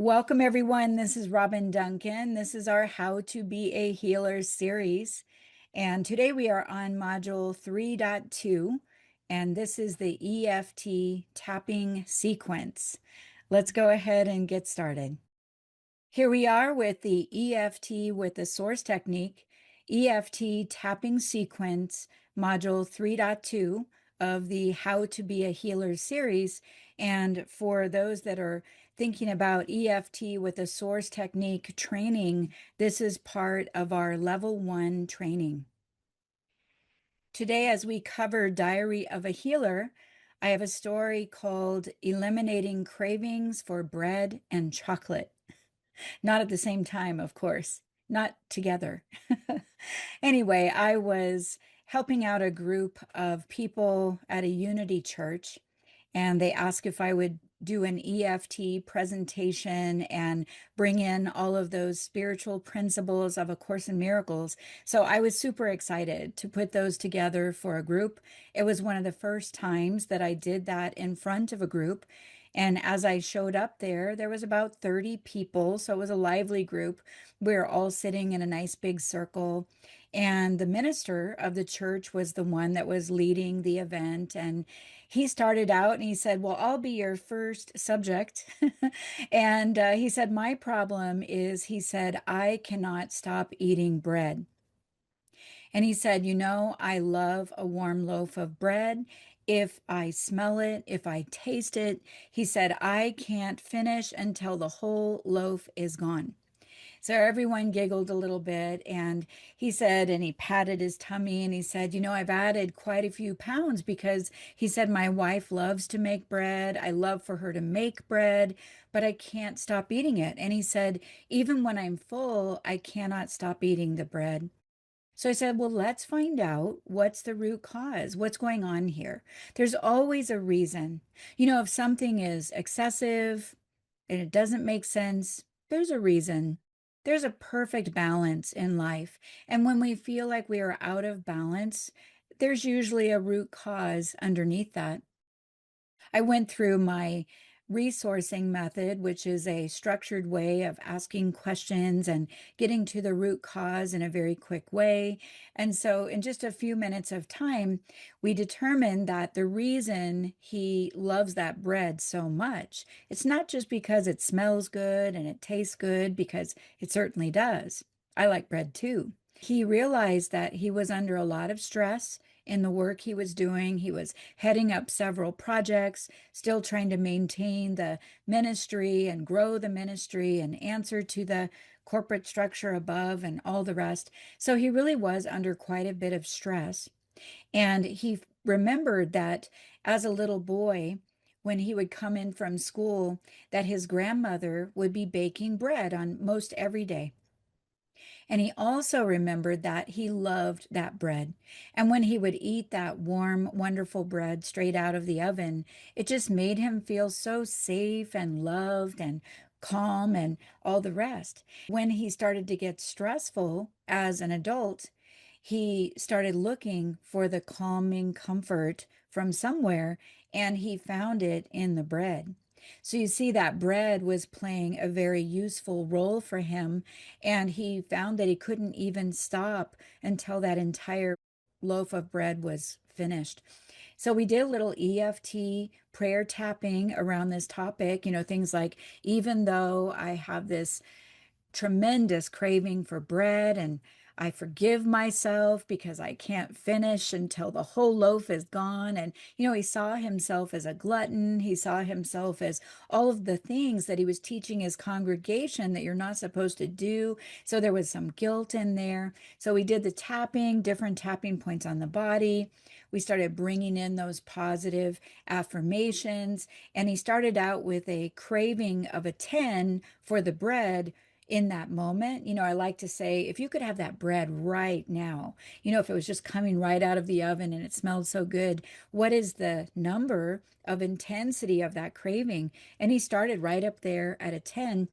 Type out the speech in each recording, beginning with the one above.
Welcome, everyone. This is Robin Duncan. This is our How to Be a Healer series. And today we are on module 3.2, and this is the EFT Tapping Sequence. Let's go ahead and get started. Here we are with the EFT with the source technique, EFT Tapping Sequence, module 3.2 of the How to Be a Healer series. And for those that are thinking about EFT with the source technique training, this is part of our level 1 training. Today, as we cover Diary of a Healer, I have a story called Eliminating Cravings for Bread and Chocolate. Not at the same time, of course, not together. Anyway, I was helping out a group of people at a Unity church, and they asked if I would do an EFT presentation and bring in all of those spiritual principles of A Course in Miracles. So I was super excited to put those together for a group. It was one of the first times that I did that in front of a group. And as I showed up there was about 30 people. So it was a lively group. We were all sitting in a nice big circle. And the minister of the church was the one that was leading the event. And he started out and he said, "Well, I'll be your first subject." And he said, "My problem is," he said, "I cannot stop eating bread." And he said, "I love a warm loaf of bread. If I smell it, if I taste it," he said, "I can't finish until the whole loaf is gone." So everyone giggled a little bit. And he said, and he patted his tummy and he said, "I've added quite a few pounds because," he said, "my wife loves to make bread. I love for her to make bread, but I can't stop eating it." And he said, "Even when I'm full, I cannot stop eating the bread." So I said, "Well, let's find out what's the root cause. What's going on here?" There's always a reason. If something is excessive and it doesn't make sense, there's a reason. There's a perfect balance in life. And when we feel like we are out of balance, there's usually a root cause underneath that. I went through my resourcing method, which is a structured way of asking questions and getting to the root cause in a very quick way. And so, in just a few minutes of time, we determined that the reason he loves that bread so much, it's not just because it smells good and it tastes good, because it certainly does. I like bread too. He realized that he was under a lot of stress in the work he was doing. He was heading up several projects, still trying to maintain the ministry and grow the ministry and answer to the corporate structure above and all the rest. So he really was under quite a bit of stress. And he remembered that as a little boy, when he would come in from school, that his grandmother would be baking bread on most every day. And he also remembered that he loved that bread. And when he would eat that warm, wonderful bread straight out of the oven, it just made him feel so safe and loved and calm and all the rest. When he started to get stressful as an adult, he started looking for the calming comfort from somewhere, and he found it in the bread. So you see, that bread was playing a very useful role for him, and he found that he couldn't even stop until that entire loaf of bread was finished. So we did a little EFT prayer tapping around this topic, things like, even though I have this tremendous craving for bread, and I forgive myself because I can't finish until the whole loaf is gone. And, he saw himself as a glutton. He saw himself as all of the things that he was teaching his congregation that you're not supposed to do. So there was some guilt in there. So we did the tapping, different tapping points on the body. We started bringing in those positive affirmations. And he started out with a craving of a 10 for the bread in that moment. I like to say, if you could have that bread right now, if it was just coming right out of the oven and it smelled so good, what is the number of intensity of that craving? And he started right up there at a 10.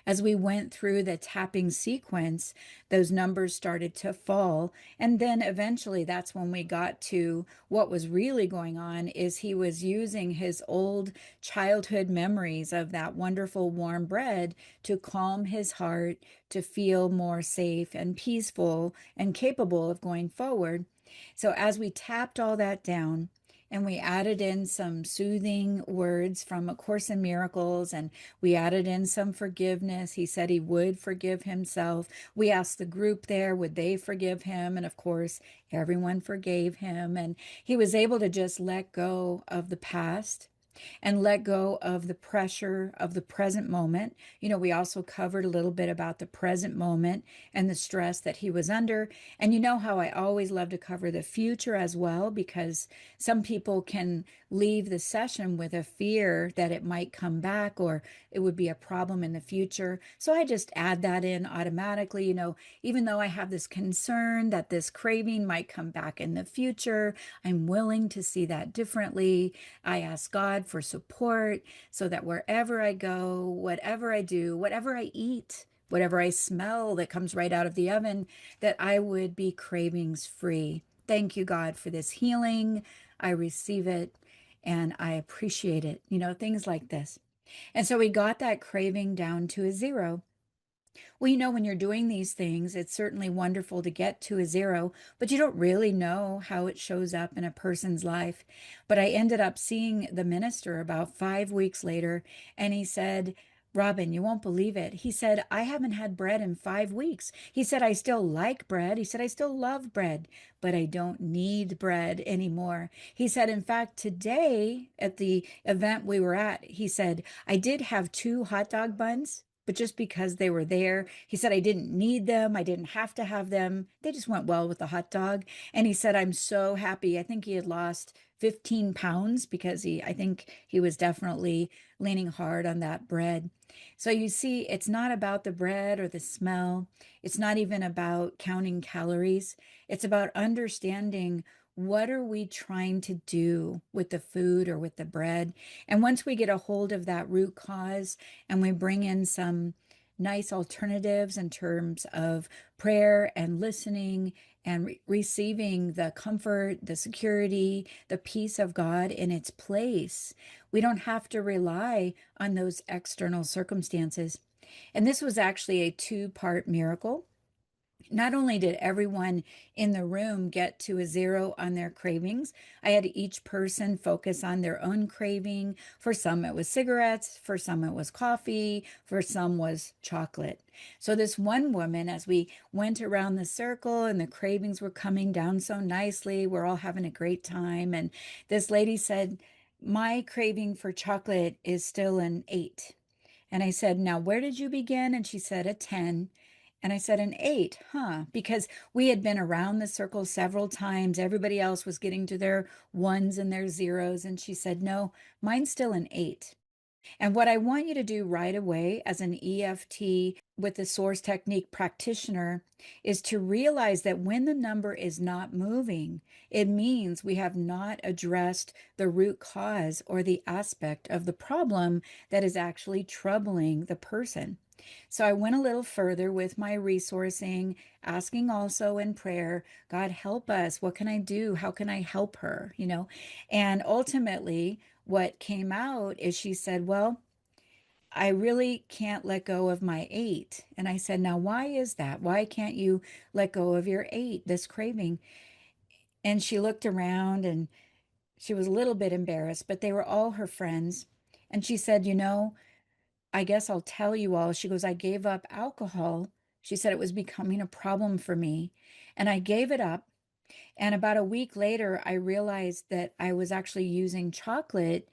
As we went through the tapping sequence, those numbers started to fall. And then eventually that's when we got to what was really going on is he was using his old childhood memories of that wonderful warm bread to calm his heart, to feel more safe and peaceful and capable of going forward. So as we tapped all that down, and we added in some soothing words from A Course in Miracles, and we added in some forgiveness. He said he would forgive himself. We asked the group there, would they forgive him? And of course, everyone forgave him. And he was able to just let go of the past and let go of the pressure of the present moment. We also covered a little bit about the present moment and the stress that he was under. And you know how I always love to cover the future as well, because some people can leave the session with a fear that it might come back or it would be a problem in the future. So I just add that in automatically. Even though I have this concern that this craving might come back in the future, I'm willing to see that differently. I ask God for support so that wherever I go, whatever I do, whatever I eat, whatever I smell that comes right out of the oven, that I would be cravings free. Thank you, God, for this healing. I receive it and I appreciate it. Things like this. And so we got that craving down to a zero. Well, when you're doing these things, it's certainly wonderful to get to a zero, but you don't really know how it shows up in a person's life. But I ended up seeing the minister about 5 weeks later, and he said, Robin, you won't believe it. He said, I haven't had bread in 5 weeks. He said, I still like bread. He said, I still love bread, but I don't need bread anymore. He said, in fact, today at the event we were at, he said, I did have two hot dog buns, but just because they were there, he said, I didn't need them. I didn't have to have them. They just went well with the hot dog. And he said, I'm so happy. I think he had lost 15 pounds because I think he was definitely leaning hard on that bread. So you see, it's not about the bread or the smell. It's not even about counting calories. It's about understanding what are we trying to do with the food or with the bread. And once we get a hold of that root cause, and we bring in some nice alternatives in terms of prayer and listening and receiving the comfort, the security, the peace of God in its place. We don't have to rely on those external circumstances. And this was actually a two-part miracle. Not only did everyone in the room get to a zero on their cravings, I had each person focus on their own craving. For some, it was cigarettes. For some, it was coffee. For some, was chocolate. So, this one woman, as we went around the circle and the cravings were coming down so nicely, we're all having a great time. And this lady said, my craving for chocolate is still an 8. And I said, now, where did you begin? And she said, a 10. And I said, an 8, huh? Because we had been around the circle several times. Everybody else was getting to their ones and their zeros. And she said, no, mine's still an 8. And what I want you to do right away as an EFT with the source technique practitioner is to realize that when the number is not moving, it means we have not addressed the root cause or the aspect of the problem that is actually troubling the person. So I went a little further with my resourcing, asking also in prayer, God, help us. What can I do? How can I help her? And ultimately, what came out is she said, well, I really can't let go of my 8. And I said, now, why is that? Why can't you let go of your 8, this craving? And she looked around and she was a little bit embarrassed, but they were all her friends. And she said, I guess I'll tell you all. She goes, I gave up alcohol. She said it was becoming a problem for me. And I gave it up. And about a week later, I realized that I was actually using chocolate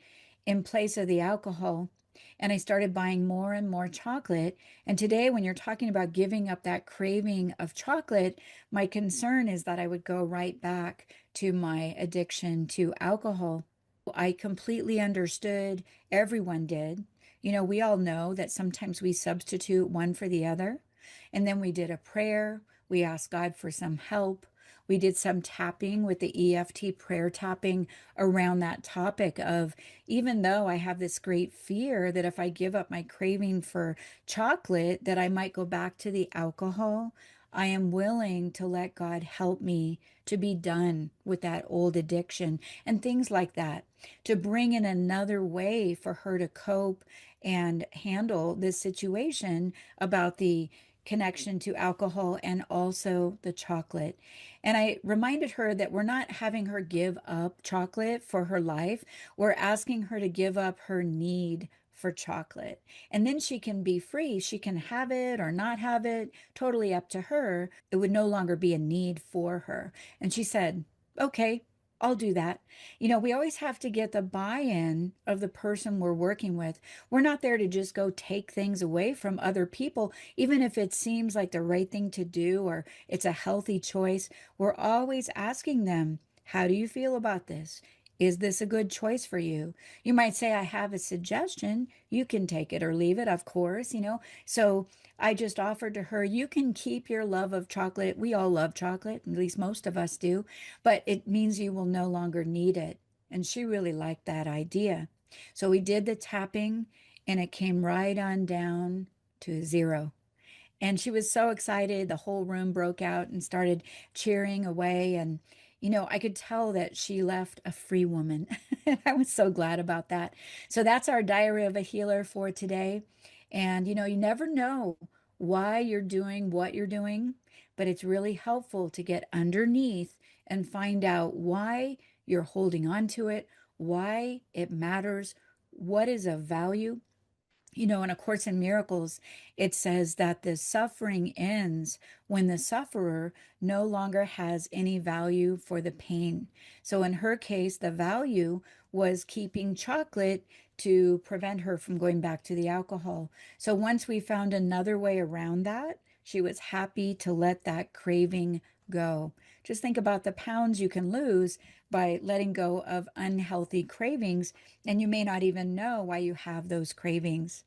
in place of the alcohol. And I started buying more and more chocolate. And today, when you're talking about giving up that craving of chocolate, my concern is that I would go right back to my addiction to alcohol. I completely understood. Everyone did. We all know that sometimes we substitute one for the other. And then we did a prayer. We asked God for some help. we did some tapping with the EFT prayer tapping around that topic of, even though I have this great fear that if I give up my craving for chocolate, that I might go back to the alcohol, I am willing to let God help me to be done with that old addiction and things like that, to bring in another way for her to cope and handle this situation about the connection to alcohol and also the chocolate. And I reminded her that we're not having her give up chocolate for her life. We're asking her to give up her need for chocolate. And then she can be free. She can have it or not have it, totally up to her. It would no longer be a need for her. And she said, okay, I'll do that. We always have to get the buy-in of the person we're working with. We're not there to just go take things away from other people, even if it seems like the right thing to do or it's a healthy choice. We're always asking them, how do you feel about this? Is this a good choice for you? You might say, I have a suggestion. You can take it or leave it, of course. So I just offered to her, you can keep your love of chocolate. We all love chocolate, at least most of us do, but it means you will no longer need it. And she really liked that idea. So we did the tapping and it came right on down to 0. And she was so excited. The whole room broke out and started cheering away. And, I could tell that she left a free woman. I was so glad about that. So that's our Diary of a Healer for today. And, you never know why you're doing what you're doing, but it's really helpful to get underneath and find out why you're holding on to it, why it matters, what is of value. In A Course in Miracles, it says that the suffering ends when the sufferer no longer has any value for the pain. So in her case, the value was keeping chocolate to prevent her from going back to the alcohol. So once we found another way around that, she was happy to let that craving go. Just think about the pounds you can lose by letting go of unhealthy cravings, and you may not even know why you have those cravings.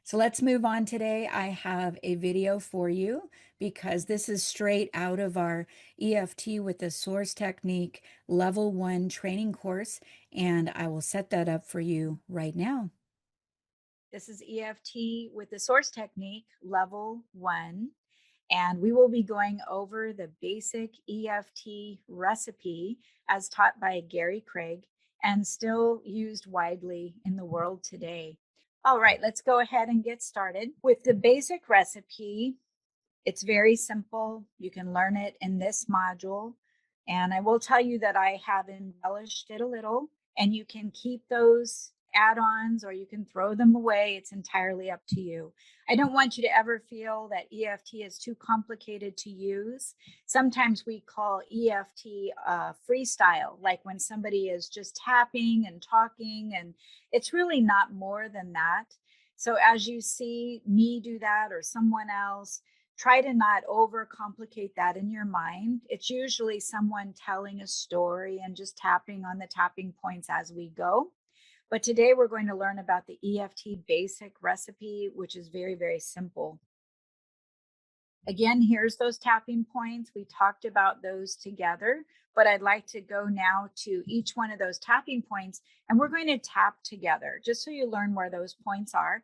So let's move on today. I have a video for you because this is straight out of our EFT with the Source Technique Level 1 training course, and I will set that up for you right now. This is EFT with the Source Technique Level 1, and we will be going over the basic EFT recipe as taught by Gary Craig and still used widely in the world today. All right, let's go ahead and get started with the basic recipe. It's very simple. You can learn it in this module. And I will tell you that I have embellished it a little, and you can keep those add-ons or you can throw them away. It's entirely up to you. I don't want you to ever feel that EFT is too complicated to use. Sometimes we call EFT freestyle, like when somebody is just tapping and talking, and it's really not more than that. So as you see me do that or someone else, try to not overcomplicate that in your mind. It's usually someone telling a story and just tapping on the tapping points as we go. But today we're going to learn about the EFT basic recipe, which is very, very simple. Again, here's those tapping points. We talked about those together, but I'd like to go now to each one of those tapping points, and we're going to tap together just so you learn where those points are.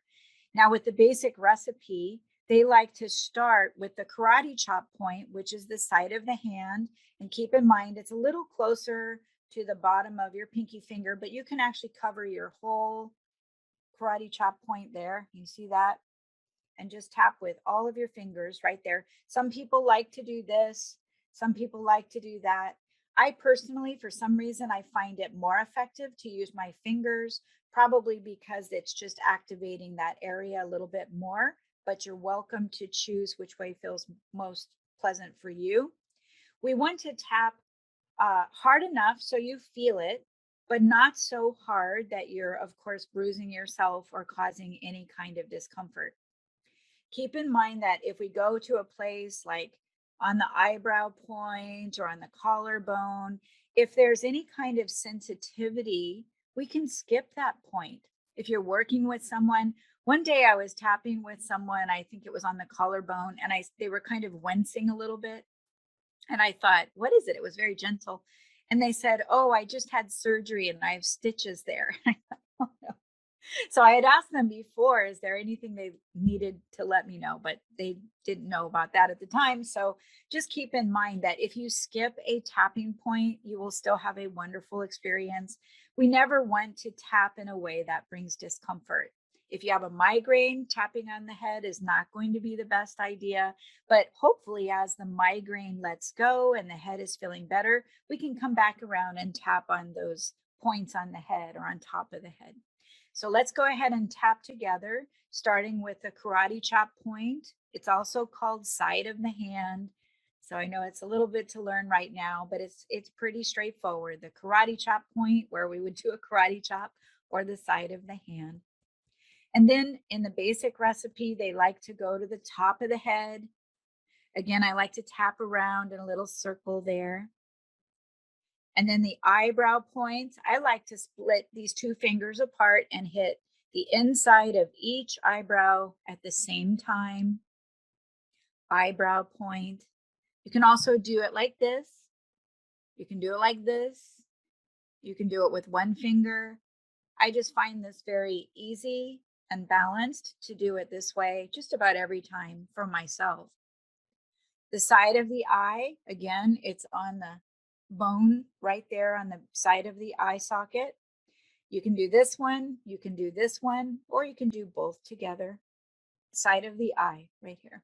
Now, with the basic recipe, they like to start with the karate chop point, which is the side of the hand. And keep in mind, it's a little closer to the bottom of your pinky finger, but you can actually cover your whole karate chop point there. You see that? And just tap with all of your fingers right there. Some people like to do this, some people like to do that. I personally, for some reason, I find it more effective to use my fingers, probably because it's just activating that area a little bit more, but you're welcome to choose which way feels most pleasant for you. We want to tap hard enough so you feel it, but not so hard that you're, of course, bruising yourself or causing any kind of discomfort. Keep in mind that if we go to a place like on the eyebrow point or on the collarbone, if there's any kind of sensitivity, we can skip that point. If you're working with someone, one day I was tapping with someone, I think it was on the collarbone, and they were kind of wincing a little bit. And I thought, what is it? It was very gentle. And they said, oh, I just had surgery and I have stitches there. I thought, oh, no. So I had asked them before, is there anything they needed to let me know? But they didn't know about that at the time. So just keep in mind that if you skip a tapping point, you will still have a wonderful experience. We never want to tap in a way that brings discomfort. If you have a migraine, tapping on the head is not going to be the best idea. But hopefully, as the migraine lets go and the head is feeling better, we can come back around and tap on those points on the head or on top of the head. So let's go ahead and tap together, starting with the karate chop point. It's also called side of the hand. So I know it's a little bit to learn right now, but it's pretty straightforward. The karate chop point, where we would do a karate chop, or the side of the hand. And then in the basic recipe, they like to go to the top of the head. Again, I like to tap around in a little circle there. And then the eyebrow points, I like to split these two fingers apart and hit the inside of each eyebrow at the same time. Eyebrow point. You can also do it like this. You can do it like this. You can do it with one finger. I just find this very easy and balanced to do it this way just about every time for myself. The side of the eye, again, it's on the bone right there on the side of the eye socket. You can do this one, you can do this one, or you can do both together. Side of the eye right here.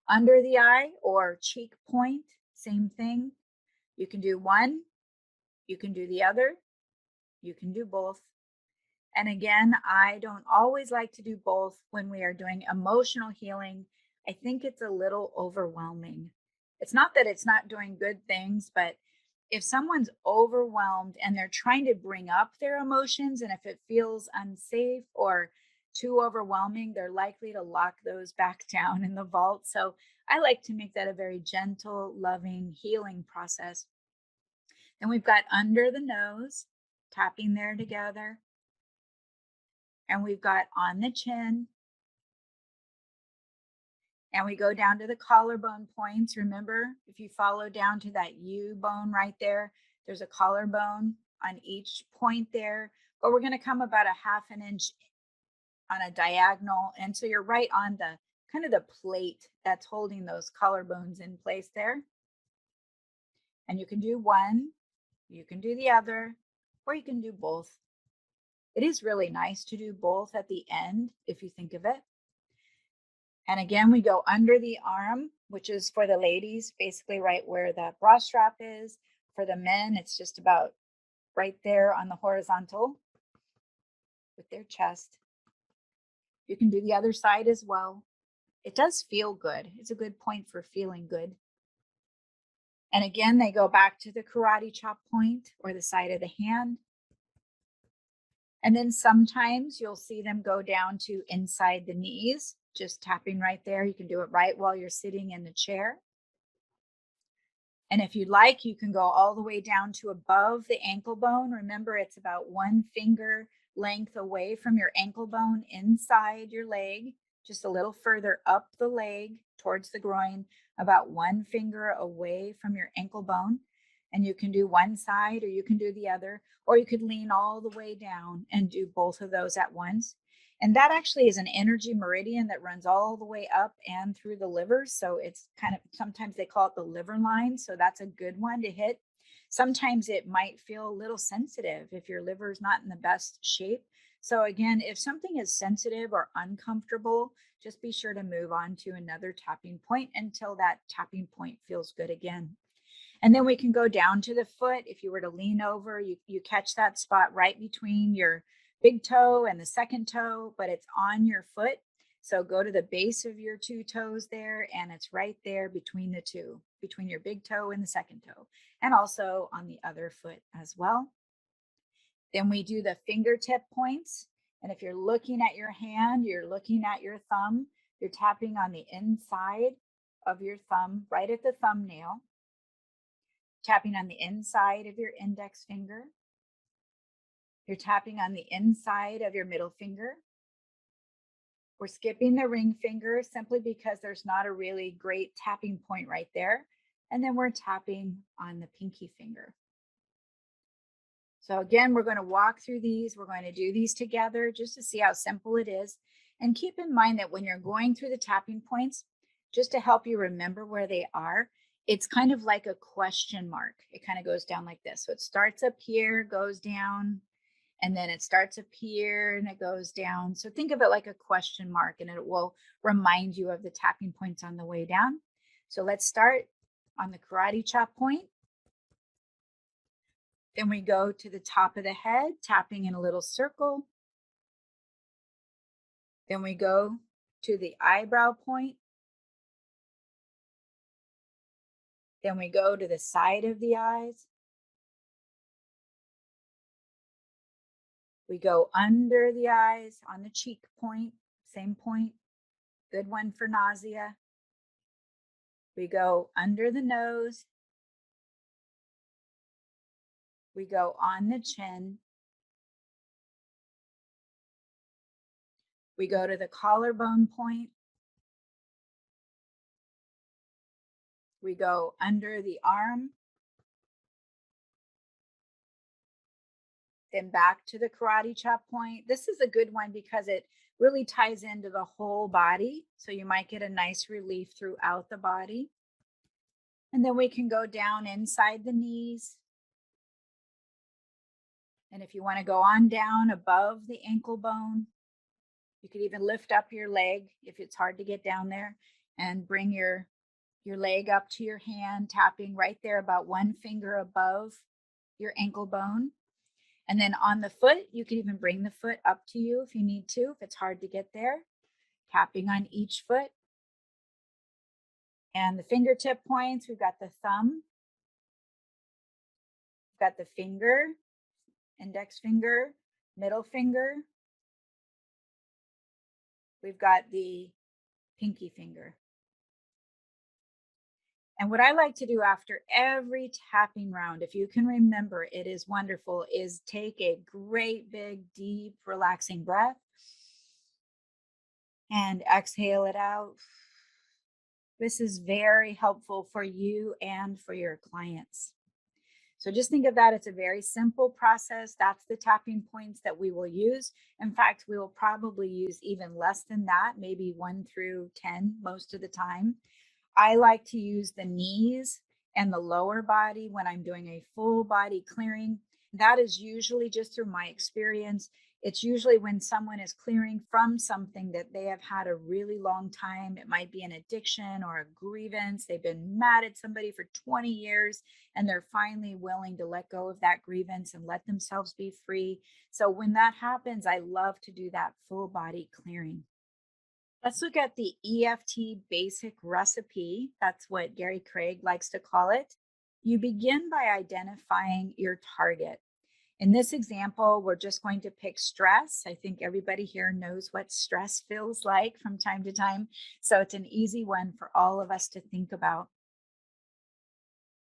Under the eye or cheek point, same thing. You can do one, you can do the other, you can do both. And again, I don't always like to do both when we are doing emotional healing. I think it's a little overwhelming. It's not that it's not doing good things, but if someone's overwhelmed and they're trying to bring up their emotions, and if it feels unsafe or too overwhelming, they're likely to lock those back down in the vault. So I like to make that a very gentle, loving, healing process. Then we've got under the nose, tapping there together. And we've got on the chin. And we go down to the collarbone points. Remember, if you follow down to that U bone right there, there's a collarbone on each point there. But we're going to come about a half an inch on a diagonal. And so you're right on the kind of the plate that's holding those collarbones in place there. And you can do one, you can do the other, or you can do both. It is really nice to do both at the end, if you think of it. And again, we go under the arm, which is for the ladies, basically right where the bra strap is. For the men, it's just about right there on the horizontal with their chest. You can do the other side as well. It does feel good. It's a good point for feeling good. And again, they go back to the karate chop point or the side of the hand. And then sometimes you'll see them go down to inside the knees, just tapping right there. You can do it right while you're sitting in the chair. And if you'd like, you can go all the way down to above the ankle bone. Remember, it's about 1 finger length away from your ankle bone inside your leg, just a little further up the leg towards the groin, about 1 finger away from your ankle bone. And you can do one side or you can do the other, or you could lean all the way down and do both of those at once. And that actually is an energy meridian that runs all the way up and through the liver. So it's kind of, sometimes they call it the liver line. So that's a good one to hit. Sometimes it might feel a little sensitive if your liver is not in the best shape. So again, if something is sensitive or uncomfortable, just be sure to move on to another tapping point until that tapping point feels good again. And then we can go down to the foot. If you were to lean over, you catch that spot right between your big toe and the second toe, but it's on your foot. So go to the base of your 2 toes there, and it's right there between the two, between your big toe and the second toe, and also on the other foot as well. Then we do the fingertip points. And if you're looking at your hand, you're looking at your thumb, you're tapping on the inside of your thumb, right at the thumbnail, tapping on the inside of your index finger. You're tapping on the inside of your middle finger. We're skipping the ring finger simply because there's not a really great tapping point right there. and then we're tapping on the pinky finger. So again, we're going to walk through these. We're going to do these together just to see how simple it is. And keep in mind that when you're going through the tapping points, just to help you remember where they are, it's kind of like a question mark. It kind of goes down like this. So it starts up here, goes down, and then it starts up here and it goes down. So think of it like a question mark, and it will remind you of the tapping points on the way down. So let's start on the karate chop point. Then we go to the top of the head, tapping in a little circle. Then we go to the eyebrow point. Then we go to the side of the eyes. We go under the eyes on the cheek point, same point. Good one for nausea. We go under the nose. We go on the chin. We go to the collarbone point. We go under the arm. Then back to the karate chop point. This is a good one because it really ties into the whole body. So you might get a nice relief throughout the body. And then we can go down inside the knees. And if you want to go on down above the ankle bone, you could even lift up your leg if it's hard to get down there, and bring your leg up to your hand, tapping right there about one finger above your ankle bone. And then on the foot, you can even bring the foot up to you if you need to, if it's hard to get there, tapping on each foot. And the fingertip points, we've got the thumb, we've got the finger, index finger, middle finger. We've got the pinky finger. And what I like to do after every tapping round, if you can remember, it is wonderful, is take a great big, deep, relaxing breath and exhale it out. This is very helpful for you and for your clients. So just think of that. It's a very simple process. That's the tapping points that we will use. In fact, we will probably use even less than that, maybe 1 through 10 most of the time. I like to use the knees and the lower body when I'm doing a full body clearing. That is usually, just through my experience, it's usually when someone is clearing from something that they have had a really long time. It might be an addiction or a grievance. They've been mad at somebody for 20 years and they're finally willing to let go of that grievance and let themselves be free. So when that happens, I love to do that full body clearing. Let's look at the EFT basic recipe. That's what Gary Craig likes to call it. You begin by identifying your target. In this example, we're just going to pick stress. I think everybody here knows what stress feels like from time to time. So it's an easy one for all of us to think about.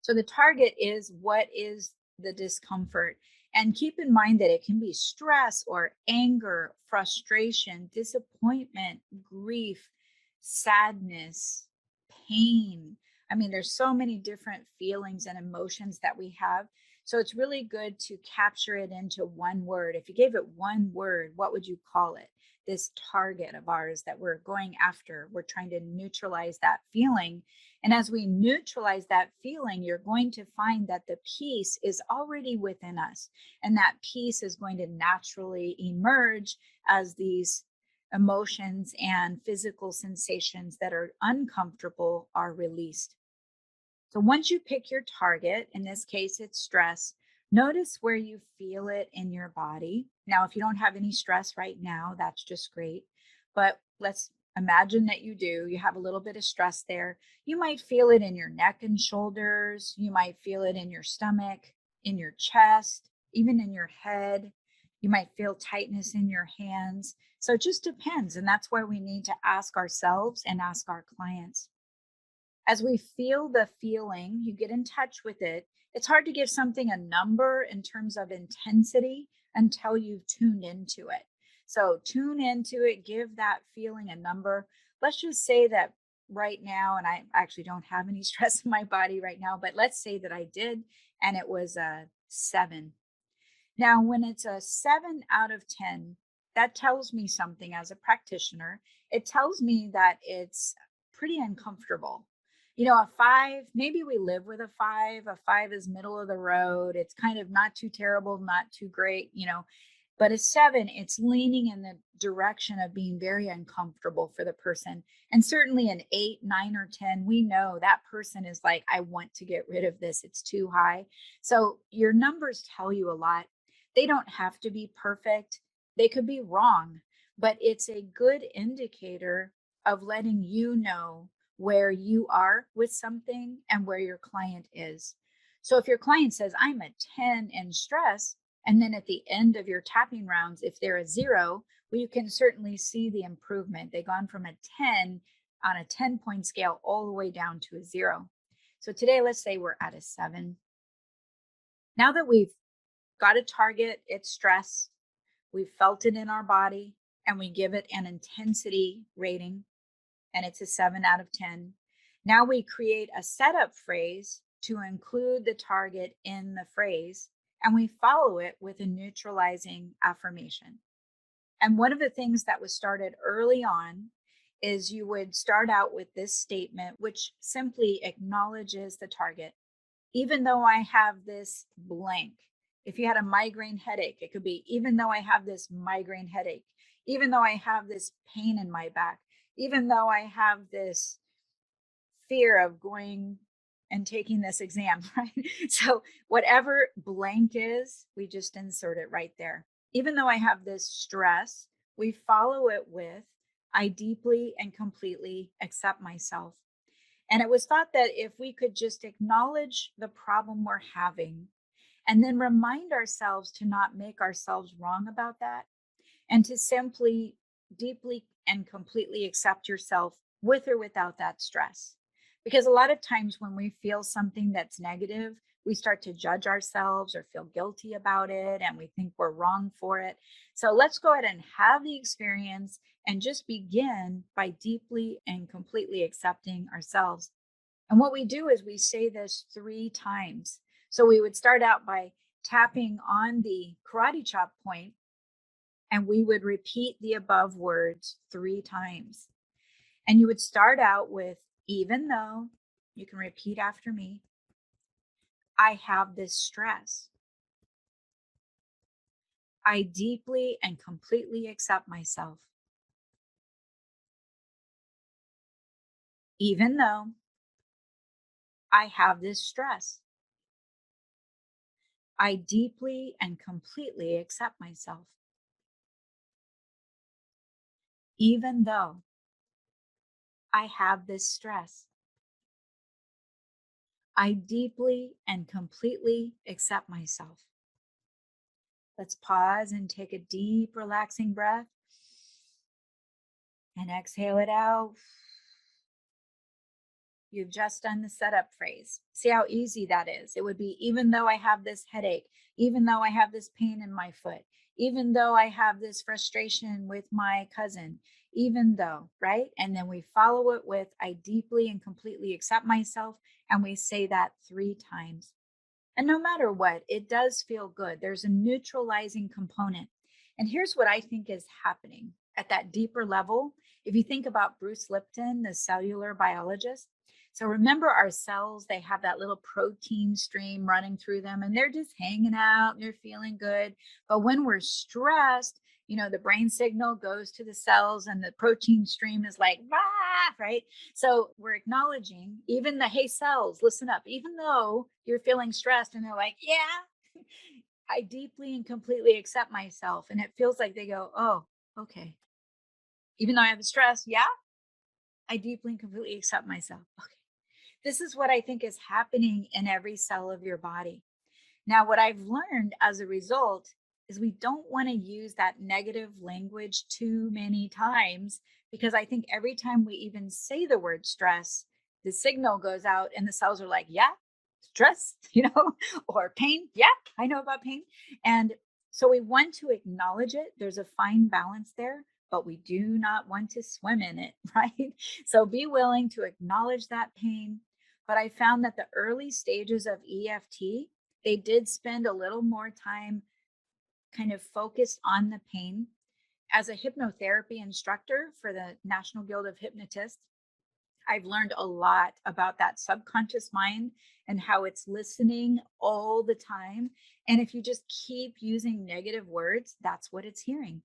So the target is, what is the discomfort? And keep in mind that it can be stress or anger, frustration, disappointment, grief, sadness, pain. I mean, there's so many different feelings and emotions that we have. So it's really good to capture it into one word. If you gave it one word, what would you call it? This target of ours that we're going after, we're trying to neutralize that feeling. And as we neutralize that feeling, you're going to find that the peace is already within us. And that peace is going to naturally emerge as these emotions and physical sensations that are uncomfortable are released. So once you pick your target, in this case, it's stress, notice where you feel it in your body. Now, if you don't have any stress right now, that's just great. But let's imagine that you do. You have a little bit of stress there. You might feel it in your neck and shoulders. You might feel it in your stomach, in your chest, even in your head. You might feel tightness in your hands. So it just depends. And that's where we need to ask ourselves and ask our clients. As we feel the feeling, you get in touch with it. It's hard to give something a number in terms of intensity until you've tuned into it. So tune into it, give that feeling a number. Let's just say that right now, and I actually don't have any stress in my body right now, but let's say that I did, and it was a 7. Now, when it's a 7 out of 10, that tells me something as a practitioner. It tells me that it's pretty uncomfortable. A 5, maybe we live with a 5. A 5 is middle of the road. It's kind of not too terrible, not too great. But a 7, it's leaning in the direction of being very uncomfortable for the person. And certainly an 8, 9, or 10, we know that person is like, I want to get rid of this. It's too high. So your numbers tell you a lot. They don't have to be perfect. They could be wrong, but it's a good indicator of letting you know where you are with something and where your client is. So if your client says, I'm a 10 in stress, and then at the end of your tapping rounds, if they're a 0, well, you can certainly see the improvement. They've gone from a 10 on a 10-point scale all the way down to a 0. So today, let's say we're at a 7. Now that we've got a target, it's stress, we've felt it in our body, and we give it an intensity rating, and it's a 7 out of 10. Now we create a setup phrase to include the target in the phrase, and we follow it with a neutralizing affirmation. And one of the things that was started early on is you would start out with this statement, which simply acknowledges the target. Even though I have this blank, if you had a migraine headache, it could be, even though I have this migraine headache, even though I have this pain in my back, even though I have this fear of going and taking this exam, right? So whatever blank is, we just insert it right there. Even though I have this stress, we follow it with, I deeply and completely accept myself. And it was thought that if we could just acknowledge the problem we're having and then remind ourselves to not make ourselves wrong about that, and to simply deeply and completely accept yourself with or without that stress. Because a lot of times when we feel something that's negative, we start to judge ourselves or feel guilty about it, and we think we're wrong for it. So let's go ahead and have the experience and just begin by deeply and completely accepting ourselves. And what we do is we say this 3 times. So we would start out by tapping on the karate chop point, and we would repeat the above words 3 times. And you would start out with, even though, you can repeat after me, I have this stress. I deeply and completely accept myself. Even though I have this stress, I deeply and completely accept myself. Even though I have this stress, I deeply and completely accept myself. Let's pause and take a deep, relaxing breath and exhale it out. You've just done the setup phrase. See how easy that is. It would be, even though I have this headache, even though I have this pain in my foot, even though I have this frustration with my cousin, even though, right? And then we follow it with, I deeply and completely accept myself. And we say that 3 times. And no matter what, it does feel good. There's a neutralizing component. And here's what I think is happening at that deeper level. If you think about Bruce Lipton, the cellular biologist, so remember our cells, they have that little protein stream running through them, and they're just hanging out and they're feeling good. But when we're stressed, the brain signal goes to the cells and the protein stream is like, ah, right? So we're acknowledging even the, hey, cells, listen up, even though you're feeling stressed, and they're like, yeah, I deeply and completely accept myself. And it feels like they go, oh, okay. Even though I have the stress, yeah, I deeply and completely accept myself. Okay. This is what I think is happening in every cell of your body. Now, what I've learned as a result is we don't want to use that negative language too many times, because I think every time we even say the word stress, the signal goes out and the cells are like, yeah, stress, or pain. Yeah, I know about pain. And so we want to acknowledge it. There's a fine balance there, but we do not want to swim in it, right? So be willing to acknowledge that pain. But I found that the early stages of EFT, they did spend a little more time kind of focused on the pain. As a hypnotherapy instructor for the National Guild of Hypnotists, I've learned a lot about that subconscious mind and how it's listening all the time. And if you just keep using negative words, that's what it's hearing.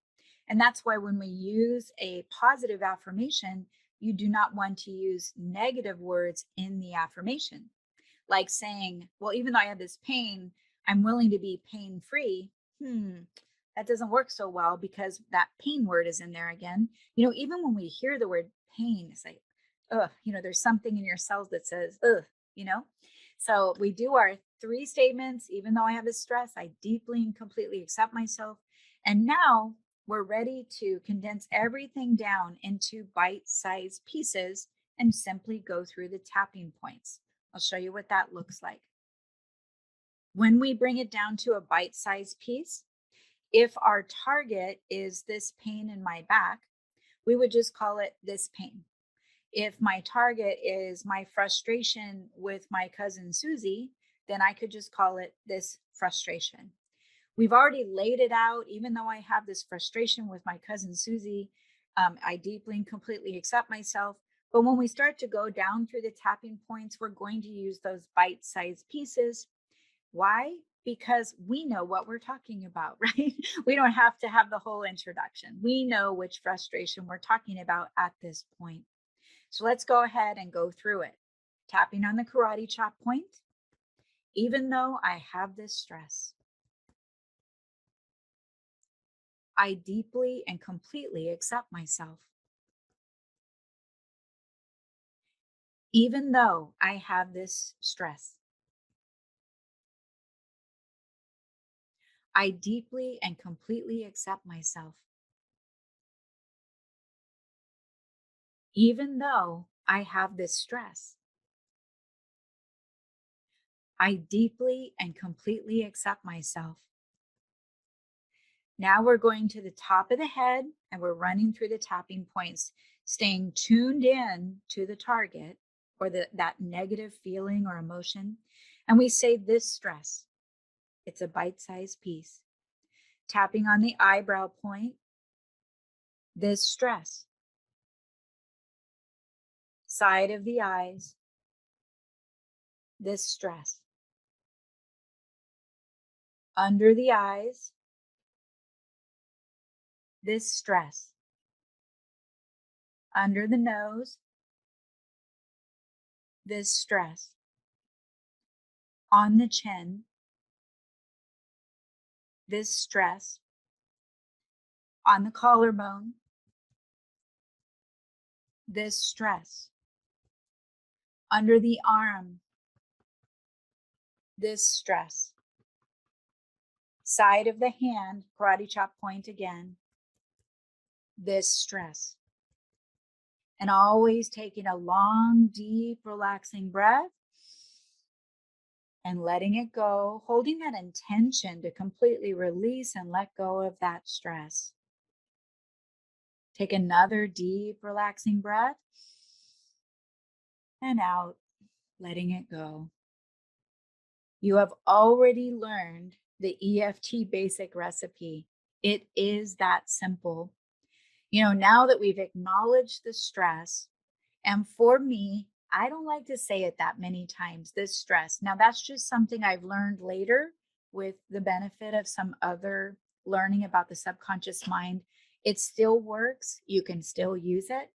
And that's why when we use a positive affirmation, you do not want to use negative words in the affirmation. Like saying, well, even though I have this pain, I'm willing to be pain free. That doesn't work so well because that pain word is in there again. Even when we hear the word pain, it's like, ugh, there's something in your cells that says, ugh, you know? So we do our 3 statements. Even though I have this stress, I deeply and completely accept myself. And now we're ready to condense everything down into bite-sized pieces and simply go through the tapping points. I'll show you what that looks like. When we bring it down to a bite-sized piece, if our target is this pain in my back, we would just call it this pain. If my target is my frustration with my cousin Susie, then I could just call it this frustration. We've already laid it out. Even though I have this frustration with my cousin Susie, I deeply and completely accept myself. But when we start to go down through the tapping points, we're going to use those bite-sized pieces. Why? Because we know what we're talking about, right? We don't have to have the whole introduction. We know which frustration we're talking about at this point. So let's go ahead and go through it. Tapping on the karate chop point. Even though I have this stress, I deeply and completely accept myself. Even though I have this stress, I deeply and completely accept myself. Even though I have this stress, I deeply and completely accept myself. Now we're going to the top of the head and we're running through the tapping points, staying tuned in to the target or that negative feeling or emotion. And we say this stress. It's a bite-sized piece. Tapping on the eyebrow point, this stress. Side of the eyes, this stress. Under the eyes, this stress. Under the nose, this stress. On the chin, this stress. On the collarbone, this stress. Under the arm, this stress. Side of the hand, karate chop point again, this stress. And always taking a long, deep, relaxing breath and letting it go, holding that intention to completely release and let go of that stress. Take another deep, relaxing breath and out, letting it go. You have already learned the EFT basic recipe. It is that simple. Now that we've acknowledged the stress, and for me, I don't like to say it that many times, this stress. Now, that's just something I've learned later with the benefit of some other learning about the subconscious mind. It still works. You can still use it.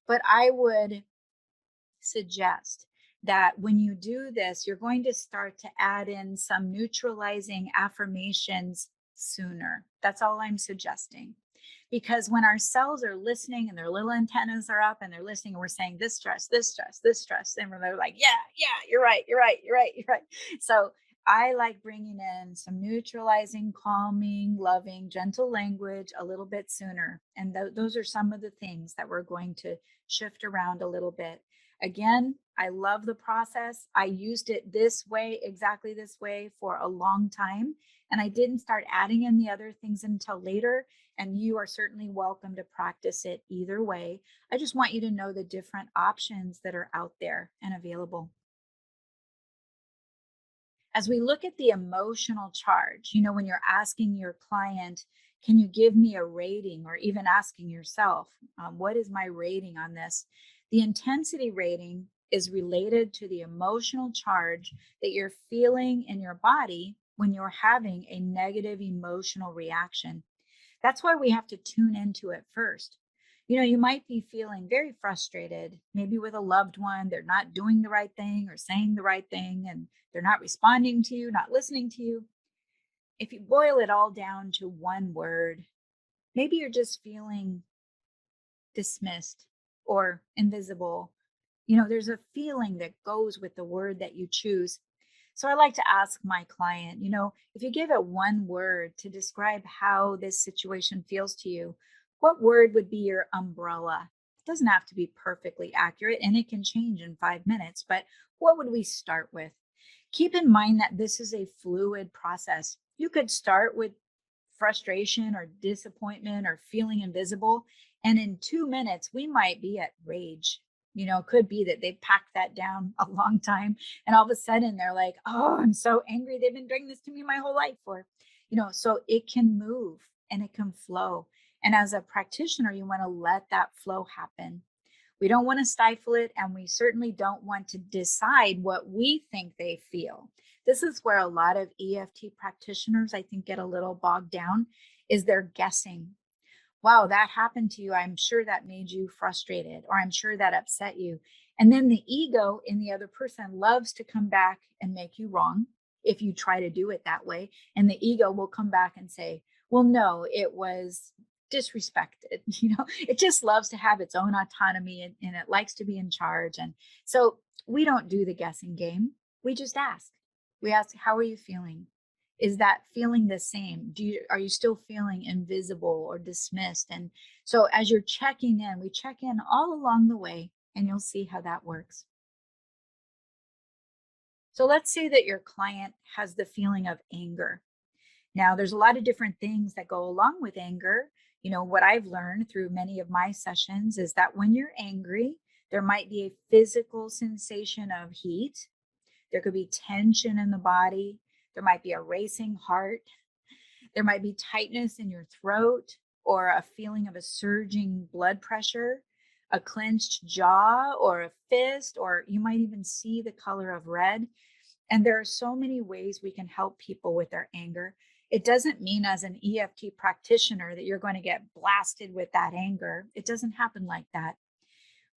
But I would suggest that when you do this, you're going to start to add in some neutralizing affirmations sooner. That's all I'm suggesting. Because when our cells are listening and their little antennas are up and they're listening, and we're saying this stress, this stress, this stress, and they're like, yeah, you're right. So I like bringing in some neutralizing, calming, loving, gentle language a little bit sooner. And those are some of the things that we're going to shift around a little bit. Again, I love the process. I used it this way, exactly this way, for a long time. And I didn't start adding in the other things until later. And you are certainly welcome to practice it either way. I just want you to know the different options that are out there and available. As we look at the emotional charge, when you're asking your client, can you give me a rating, or even asking yourself, what is my rating on this? The intensity rating is related to the emotional charge that you're feeling in your body when you're having a negative emotional reaction. That's why we have to tune into it first. You might be feeling very frustrated, maybe with a loved one. They're not doing the right thing or saying the right thing, and they're not responding to you, not listening to you. If you boil it all down to one word, maybe you're just feeling dismissed or invisible. There's a feeling that goes with the word that you choose. So I like to ask my client, if you give it one word to describe how this situation feels to you, what word would be your umbrella? It doesn't have to be perfectly accurate, and it can change in 5 minutes, but what would we start with? Keep in mind that this is a fluid process. You could start with frustration or disappointment or feeling invisible. And in 2 minutes, we might be at rage. It could be that they packed that down a long time. And all of a sudden they're like, oh, I'm so angry. They've been doing this to me my whole life. So it can move and it can flow. And as a practitioner, you want to let that flow happen. We don't want to stifle it, and we certainly don't want to decide what we think they feel. This is where a lot of EFT practitioners, I think, get a little bogged down, is they're guessing. Wow, that happened to you. I'm sure that made you frustrated, or I'm sure that upset you. And then the ego in the other person loves to come back and make you wrong if you try to do it that way. And the ego will come back and say, well, no, it was disrespected. It just loves to have its own autonomy, and it likes to be in charge. And so we don't do the guessing game. We just ask. We ask, how are you feeling? Is that feeling the same? Are you still feeling invisible or dismissed? And so as you're checking in, we check in all along the way, and you'll see how that works. So let's say that your client has the feeling of anger. Now, there's a lot of different things that go along with anger. What I've learned through many of my sessions is that when you're angry, there might be a physical sensation of heat. There could be tension in the body. There might be a racing heart. There might be tightness in your throat, or a feeling of a surging blood pressure, a clenched jaw, or a fist, or you might even see the color of red. And there are so many ways we can help people with their anger. It doesn't mean, as an EFT practitioner, that you're going to get blasted with that anger. It doesn't happen like that.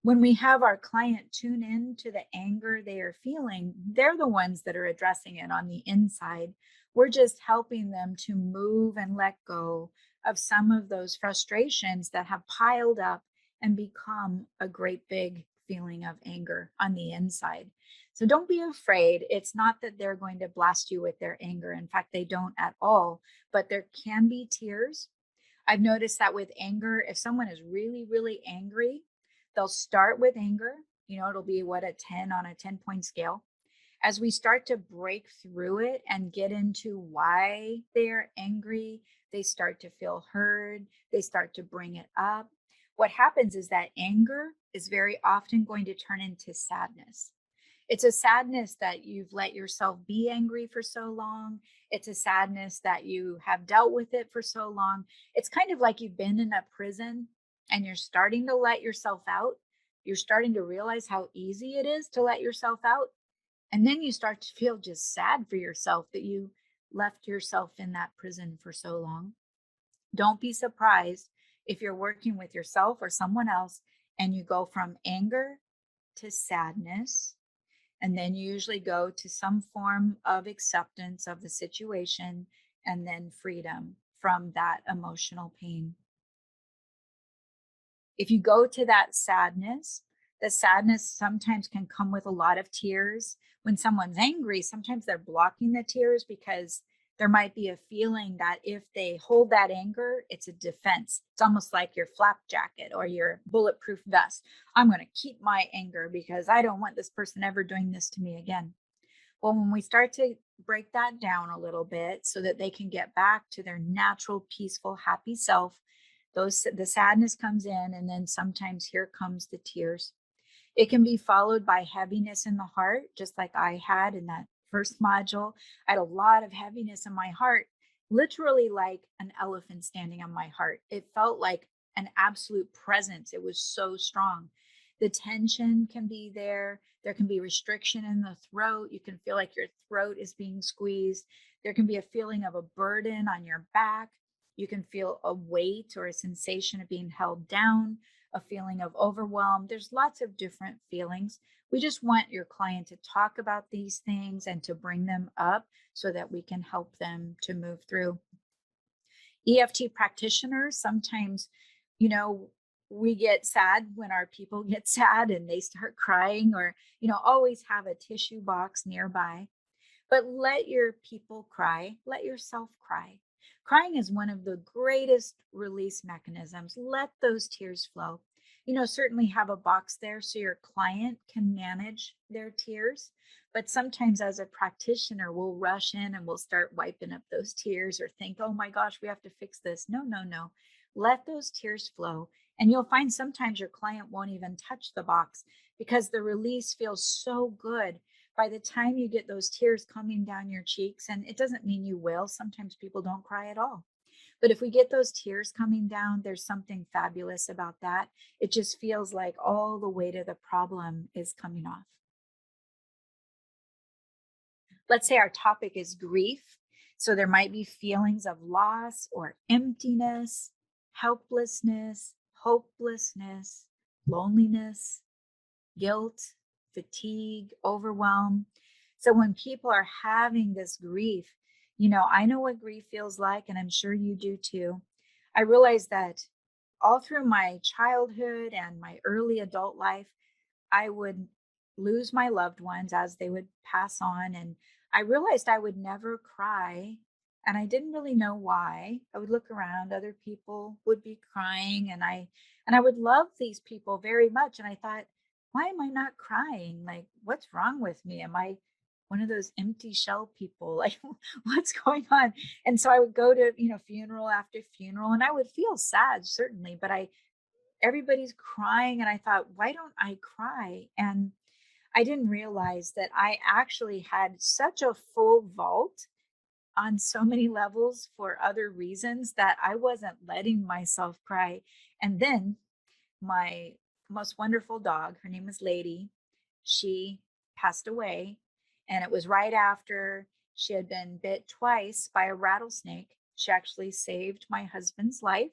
When we have our client tune in to the anger they are feeling, they're the ones that are addressing it on the inside. We're just helping them to move and let go of some of those frustrations that have piled up and become a great big feeling of anger on the inside. So don't be afraid. It's not that they're going to blast you with their anger. In fact, they don't at all, but there can be tears. I've noticed that with anger, if someone is really, really angry, they'll start with anger. It'll be a 10 on a 10-point scale. As we start to break through it and get into why they're angry, they start to feel heard. They start to bring it up. What happens is that anger is very often going to turn into sadness. It's a sadness that you've let yourself be angry for so long. It's a sadness that you have dealt with it for so long. It's kind of like you've been in a prison and you're starting to let yourself out. You're starting to realize how easy it is to let yourself out. And then you start to feel just sad for yourself that you left yourself in that prison for so long. Don't be surprised if you're working with yourself or someone else and you go from anger to sadness, and then you usually go to some form of acceptance of the situation, and then freedom from that emotional pain. If you go to that sadness, The sadness sometimes can come with a lot of tears. When someone's angry, sometimes they're blocking the tears because there might be a feeling that if they hold that anger, it's a defense. It's almost like your flak jacket or your bulletproof vest. I'm going to keep my anger because I don't want this person ever doing this to me again. Well, when we start to break that down a little bit so that they can get back to their natural, peaceful, happy self, the sadness comes in, and then sometimes here comes the tears. It can be followed by heaviness in the heart, just like I had in that first module. I had a lot of heaviness in my heart, literally like an elephant standing on my heart. It felt like an absolute presence. It was so strong. The tension can be there. There can be restriction in the throat. You can feel like your throat is being squeezed. There can be a feeling of a burden on your back. You can feel a weight or a sensation of being held down, a feeling of overwhelm. There's lots of different feelings. We just want your client to talk about these things and to bring them up so that we can help them to move through. EFT practitioners, sometimes, you know, we get sad when our people get sad and they start crying, or, always have a tissue box nearby. But let your people cry, let yourself cry. Crying is one of the greatest release mechanisms. Let those tears flow. Certainly have a box there so your client can manage their tears. But sometimes, as a practitioner, we'll rush in and we'll start wiping up those tears or think, oh my gosh, we have to fix this. No, no, no. Let those tears flow. And you'll find sometimes your client won't even touch the box because the release feels so good by the time you get those tears coming down your cheeks. And it doesn't mean you will. Sometimes people don't cry at all. But if we get those tears coming down, there's something fabulous about that. It just feels like all the weight of the problem is coming off. Let's say our topic is grief. So there might be feelings of loss or emptiness, helplessness, hopelessness, loneliness, guilt, fatigue, overwhelm. So when people are having this grief, I know what grief feels like, and I'm sure you do too. I realized that all through my childhood and my early adult life, I would lose my loved ones as they would pass on. And I realized I would never cry. And I didn't really know why. I would look around, other people would be crying, and I would love these people very much. And I thought, why am I not crying? Like, what's wrong with me? Am I one of those empty shell people? Like, what's going on? And so I would go to, funeral after funeral, and I would feel sad, certainly, but everybody's crying, and I thought, why don't I cry? And I didn't realize that I actually had such a full vault on so many levels for other reasons that I wasn't letting myself cry. And then my most wonderful dog, her name is Lady, she passed away. And it was right after she had been bit twice by a rattlesnake. She actually saved my husband's life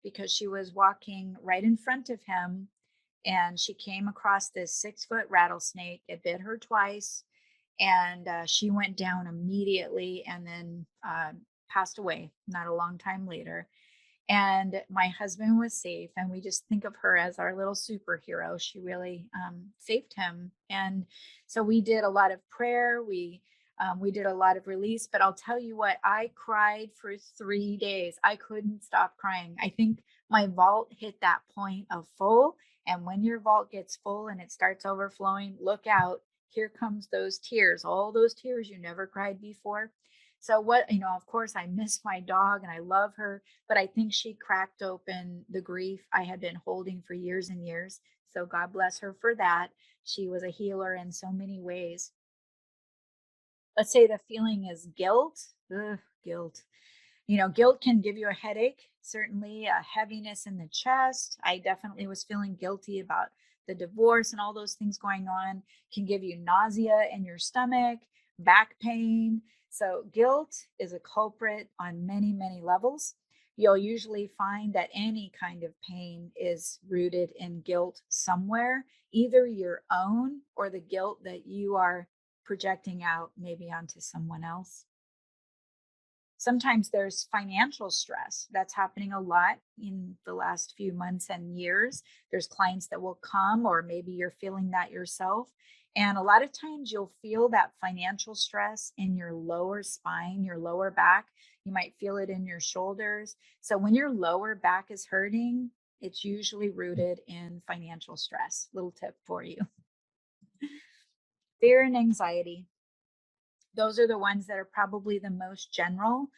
because she was walking right in front of him and she came across this 6-foot rattlesnake. It bit her twice, and she went down immediately and then passed away not a long time later. And my husband was safe, and we just think of her as our little superhero. She really saved him. And so we did a lot of prayer. We did a lot of release. But I'll tell you what, I cried for 3 days. I couldn't stop crying. I think my vault hit that point of full. And when your vault gets full and it starts overflowing, look out. Here comes those tears, all those tears you never cried before. So what, of course, I miss my dog and I love her, but I think she cracked open the grief I had been holding for years and years. So God bless her for that. She was a healer in so many ways. Let's say the feeling is guilt. Ugh, guilt. Guilt can give you a headache, certainly a heaviness in the chest. I definitely was feeling guilty about the divorce and all those things going on. Can give you nausea in your stomach, back pain. So guilt is a culprit on many, many levels. You'll usually find that any kind of pain is rooted in guilt somewhere, either your own or the guilt that you are projecting out maybe onto someone else. Sometimes there's financial stress that's happening a lot in the last few months and years. There's clients that will come, or maybe you're feeling that yourself. And a lot of times you'll feel that financial stress in your lower spine, your lower back. You might feel it in your shoulders. So when your lower back is hurting, it's usually rooted in financial stress. Little tip for you. Fear and anxiety. Those are the ones that are probably the most general.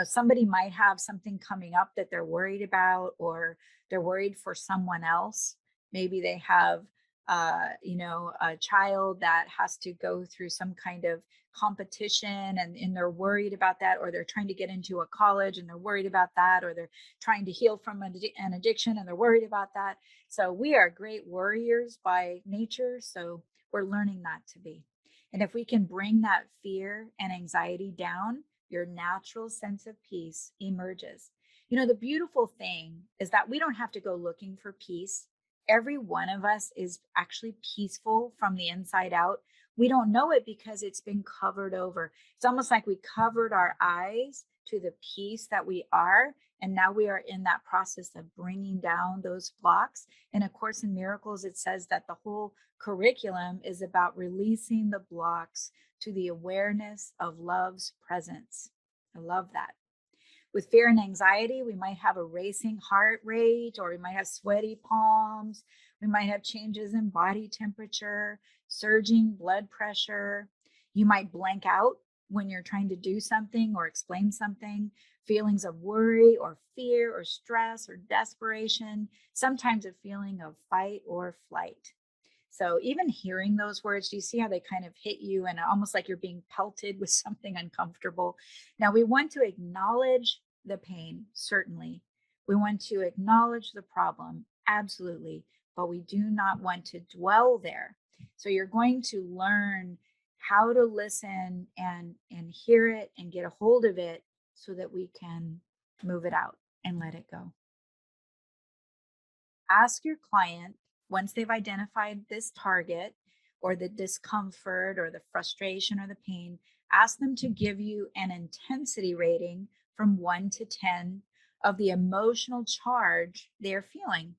Somebody might have something coming up that they're worried about, or they're worried for someone else. Maybe they have, a child that has to go through some kind of competition, and they're worried about that, or they're trying to get into a college and they're worried about that, or they're trying to heal from an addiction and they're worried about that. So we are great worriers by nature. So we're learning not to be. And if we can bring that fear and anxiety down, your natural sense of peace emerges. The beautiful thing is that we don't have to go looking for peace. Every one of us is actually peaceful from the inside out. We don't know it because it's been covered over. It's almost like we covered our eyes to the peace that we are. And now we are in that process of bringing down those blocks. In A Course in Miracles, it says that the whole curriculum is about releasing the blocks to the awareness of love's presence. I love that. With fear and anxiety, we might have a racing heart rate, or we might have sweaty palms. We might have changes in body temperature, surging blood pressure. You might blank out when you're trying to do something or explain something, feelings of worry or fear or stress or desperation, sometimes a feeling of fight or flight. So even hearing those words, do you see how they kind of hit you, and almost like you're being pelted with something uncomfortable? Now we want to acknowledge the pain, certainly. We want to acknowledge the problem, absolutely, but we do not want to dwell there. So you're going to learn how to listen and hear it and get a hold of it so that we can move it out and let it go. Ask your client, once they've identified this target or the discomfort or the frustration or the pain, ask them to give you an intensity rating from 1 to 10 of the emotional charge they're feeling.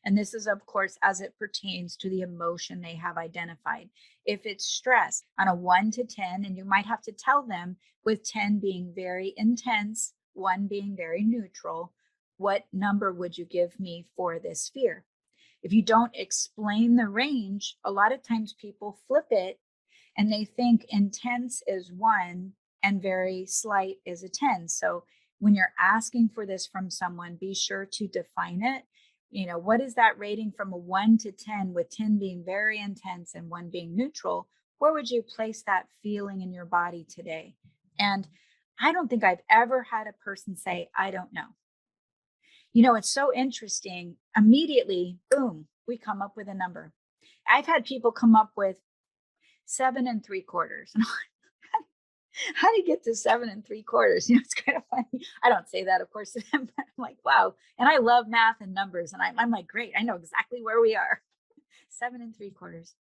And this is, of course, as it pertains to the emotion they have identified. If it's stress, on a 1 to 10, and you might have to tell them, with 10 being very intense, 1 being very neutral, what number would you give me for this fear? If you don't explain the range, a lot of times people flip it and they think intense is 1 and very slight is a 10. So when you're asking for this from someone, be sure to define it. What is that rating from a 1 to 10, with 10 being very intense and 1 being neutral? Where would you place that feeling in your body today? And I don't think I've ever had a person say, I don't know. It's so interesting. Immediately, boom, we come up with a number. I've had people come up with 7 3/4. How do you get to 7 3/4? It's kind of funny. I don't say that, of course, to them, but I'm like, wow. And I love math and numbers. And I'm like, great. I know exactly where we are. 7 3/4.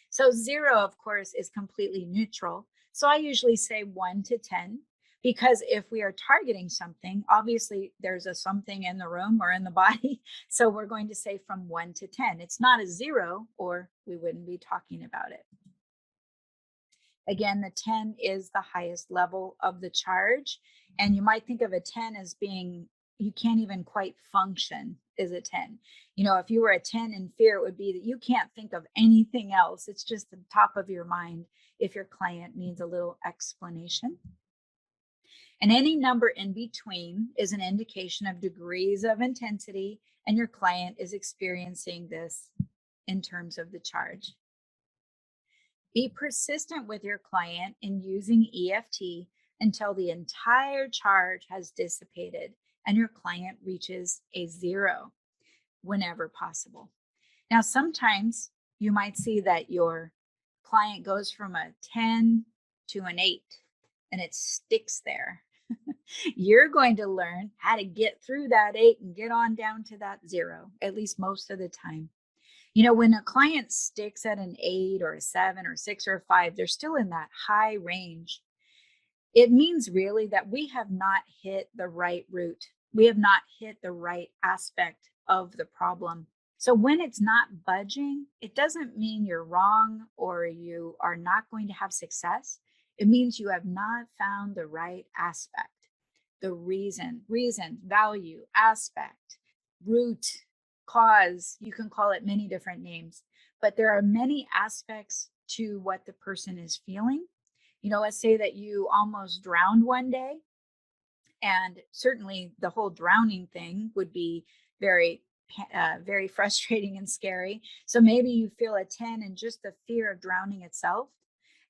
So 0, of course, is completely neutral. So I usually say 1 to 10, because if we are targeting something, obviously there's a something in the room or in the body. So we're going to say from 1 to 10. It's not a 0, or we wouldn't be talking about it. Again, the 10 is the highest level of the charge. And you might think of a 10 as being, you can't even quite function as a 10. If you were a 10 in fear, it would be that you can't think of anything else. It's just the top of your mind if your client needs a little explanation. And any number in between is an indication of degrees of intensity, and your client is experiencing this in terms of the charge. Be persistent with your client in using EFT until the entire charge has dissipated and your client reaches a 0 whenever possible. Now, sometimes you might see that your client goes from a 10 to an 8 and it sticks there. You're going to learn how to get through that 8 and get on down to that 0, at least most of the time. When a client sticks at an 8 or a 7 or 6 or a 5, they're still in that high range. It means really that we have not hit the right root. We have not hit the right aspect of the problem. So when it's not budging, it doesn't mean you're wrong or you are not going to have success. It means you have not found the right aspect, the reason, value, aspect, root, cause. You can call it many different names, but there are many aspects to what the person is feeling. Let's say that you almost drowned one day, and certainly the whole drowning thing would be very, very frustrating and scary. So maybe you feel a 10 in just the fear of drowning itself.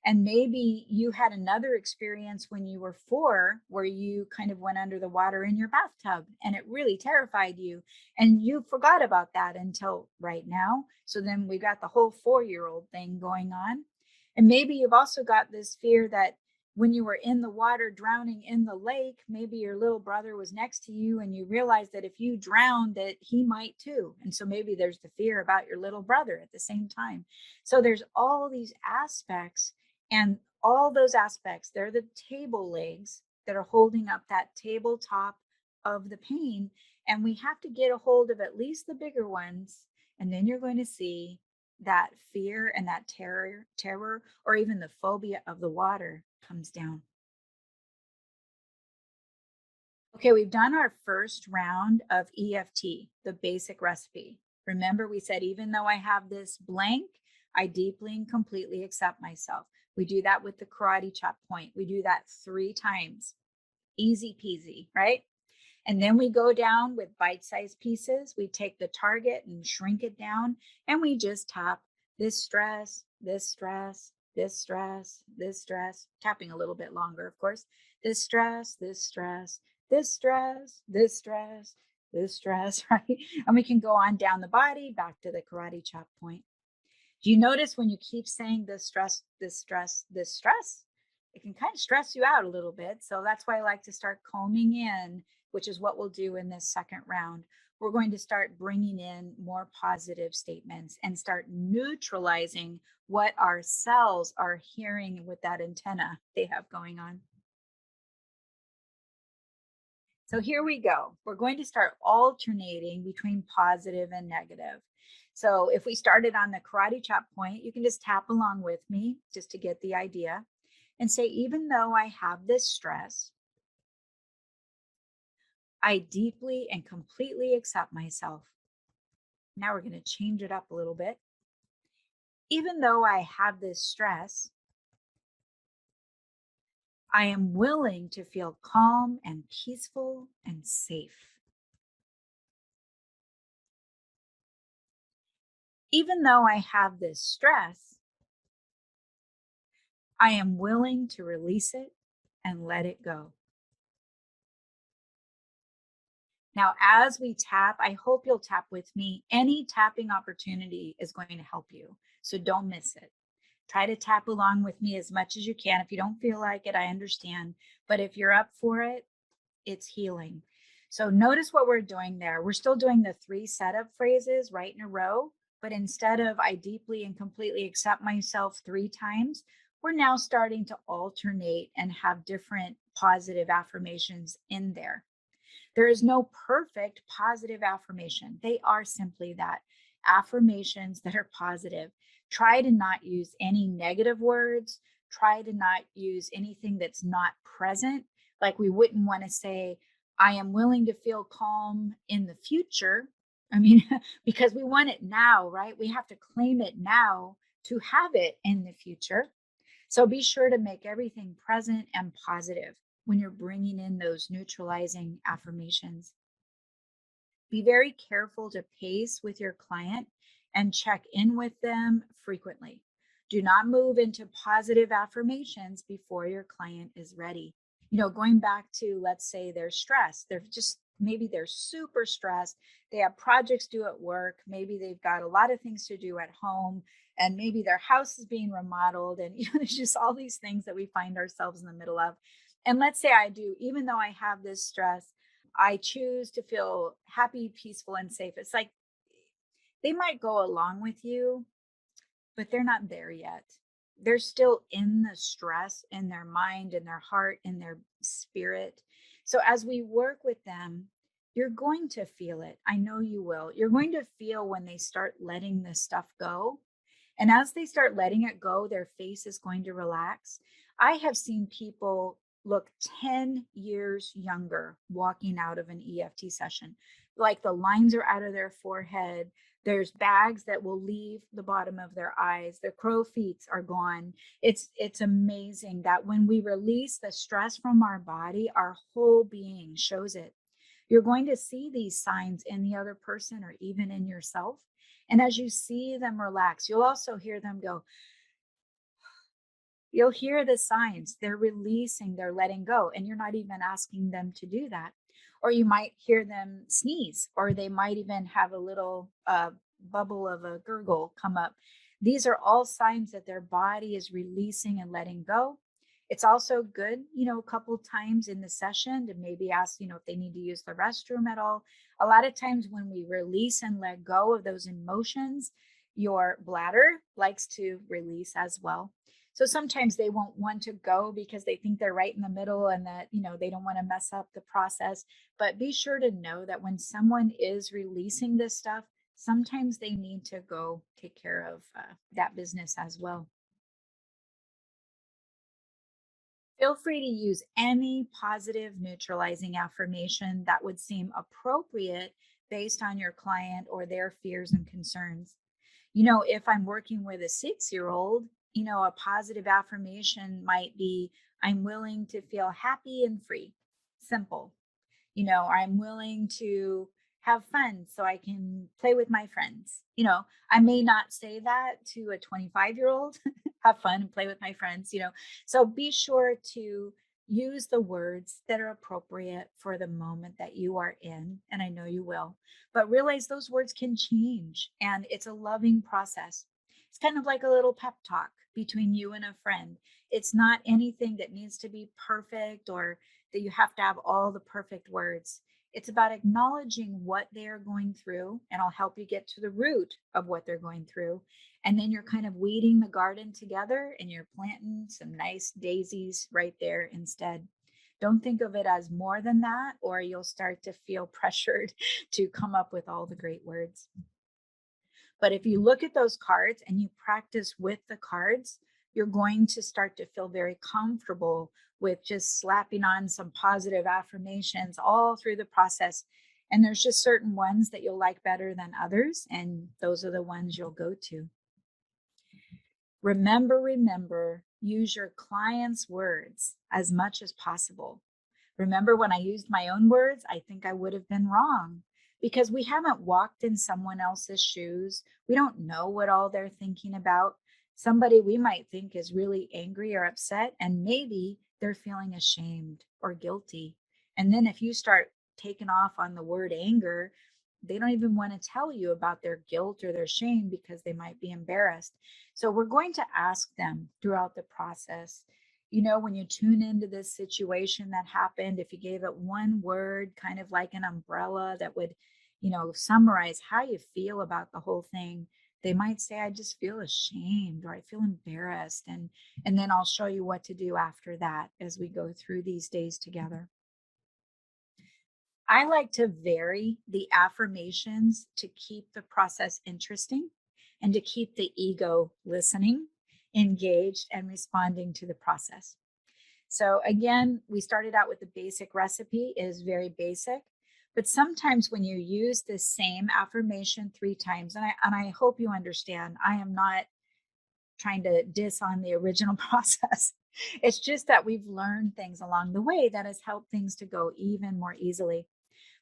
And maybe you had another experience when you were 4 where you kind of went under the water in your bathtub and it really terrified you. And you forgot about that until right now. So then we got the whole 4-year-old thing going on. And maybe you've also got this fear that when you were in the water drowning in the lake, maybe your little brother was next to you and you realized that if you drowned that he might too. And so maybe there's the fear about your little brother at the same time. So there's all these aspects, and all those aspects, they're the table legs that are holding up that tabletop of the pain. And we have to get a hold of at least the bigger ones. And then you're going to see that fear and that terror, or even the phobia of the water comes down. Okay, we've done our first round of EFT, the basic recipe. Remember, we said, even though I have this blank, I deeply and completely accept myself. We do that with the karate chop point. We do that 3 times. Easy peasy, right? And then we go down with bite-sized pieces. We take the target and shrink it down, and we just tap this stress, this stress, this stress, this stress, tapping a little bit longer, of course. This stress, this stress, this stress, this stress, this stress, right? And we can go on down the body back to the karate chop point. Do you notice when you keep saying this stress, this stress, this stress? It can kind of stress you out a little bit. So that's why I like to start combing in, which is what we'll do in this second round. We're going to start bringing in more positive statements and start neutralizing what our cells are hearing with that antenna they have going on. So here we go. We're going to start alternating between positive and negative. So if we started on the karate chop point, you can just tap along with me just to get the idea and say, even though I have this stress, I deeply and completely accept myself. Now we're going to change it up a little bit. Even though I have this stress, I am willing to feel calm and peaceful and safe. Even though I have this stress, I am willing to release it and let it go. Now, as we tap, I hope you'll tap with me. Any tapping opportunity is going to help you, so don't miss it. Try to tap along with me as much as you can. If you don't feel like it, I understand. But if you're up for it, it's healing. So notice what we're doing there. We're still doing the 3 setup phrases right in a row, but instead of I deeply and completely accept myself 3 times, we're now starting to alternate and have different positive affirmations in there. There is no perfect positive affirmation. They are simply that, affirmations that are positive. Try to not use any negative words. Try to not use anything that's not present. Like we wouldn't want to say, I am willing to feel calm in the future. I mean, because we want it now, right? We have to claim it now to have it in the future. So be sure to make everything present and positive when you're bringing in those neutralizing affirmations. Be very careful to pace with your client and check in with them frequently. Do not move into positive affirmations before your client is ready. Going back to, let's say they're stressed, maybe they're super stressed. They have projects due at work. Maybe they've got a lot of things to do at home, and maybe their house is being remodeled. And there's just all these things that we find ourselves in the middle of. And let's say I do, even though I have this stress, I choose to feel happy, peaceful, and safe. It's like they might go along with you, but they're not there yet. they're still in the stress in their mind, in their heart, in their spirit. So as we work with them, you're going to feel it. I know you will. You're going to feel when they start letting this stuff go. And as they start letting it go, their face is going to relax. I have seen people look 10 years younger walking out of an EFT session. Like the lines are out of their forehead. There's bags that will leave the bottom of their eyes. Their crow feet are gone. It's amazing that when we release the stress from our body, our whole being shows it. You're going to see these signs in the other person or even in yourself. And as you see them relax, you'll also hear them go, you'll hear the signs. They're releasing, they're letting go, and you're not even asking them to do that. Or you might hear them sneeze, or they might even have a little bubble of a gurgle come up. These are all signs that their body is releasing and letting go. It's also good, a couple times in the session to maybe ask, if they need to use the restroom at all. A lot of times when we release and let go of those emotions, your bladder likes to release as well. So sometimes they won't want to go because they think they're right in the middle and that, they don't want to mess up the process. But be sure to know that when someone is releasing this stuff, sometimes they need to go take care of that business as well. Feel free to use any positive neutralizing affirmation that would seem appropriate based on your client or their fears and concerns. If I'm working with a 6-year-old, a positive affirmation might be, I'm willing to feel happy and free. Simple. I'm willing to have fun so I can play with my friends. I may not say that to a 25-year-old, have fun and play with my friends. So be sure to use the words that are appropriate for the moment that you are in. And I know you will, but realize those words can change and it's a loving process. It's kind of like a little pep talk between you and a friend. It's not anything that needs to be perfect or that you have to have all the perfect words. It's about acknowledging what they are going through, and I'll help you get to the root of what they're going through. And then you're kind of weeding the garden together and you're planting some nice daisies right there instead. Don't think of it as more than that, or you'll start to feel pressured to come up with all the great words. But if you look at those cards and you practice with the cards, you're going to start to feel very comfortable with just slapping on some positive affirmations all through the process. And there's just certain ones that you'll like better than others. And those are the ones you'll go to. Remember, use your client's words as much as possible. Remember, when I used my own words, I think I would have been wrong because we haven't walked in someone else's shoes. We don't know what all they're thinking about. Somebody we might think is really angry or upset, and maybe they're feeling ashamed or guilty. And then if you start taking off on the word anger, they don't even want to tell you about their guilt or their shame because they might be embarrassed. So we're going to ask them throughout the process, when you tune into this situation that happened, if you gave it one word, kind of like an umbrella that would, summarize how you feel about the whole thing, they might say, I just feel ashamed or I feel embarrassed. And then I'll show you what to do after that as we go through these days together. I like to vary the affirmations to keep the process interesting and to keep the ego listening, engaged, and responding to the process. So again, we started out with the basic recipe. It is very basic, but sometimes when you use the same affirmation 3 times, and I hope you understand, I am not trying to diss on the original process. It's just that we've learned things along the way that has helped things to go even more easily.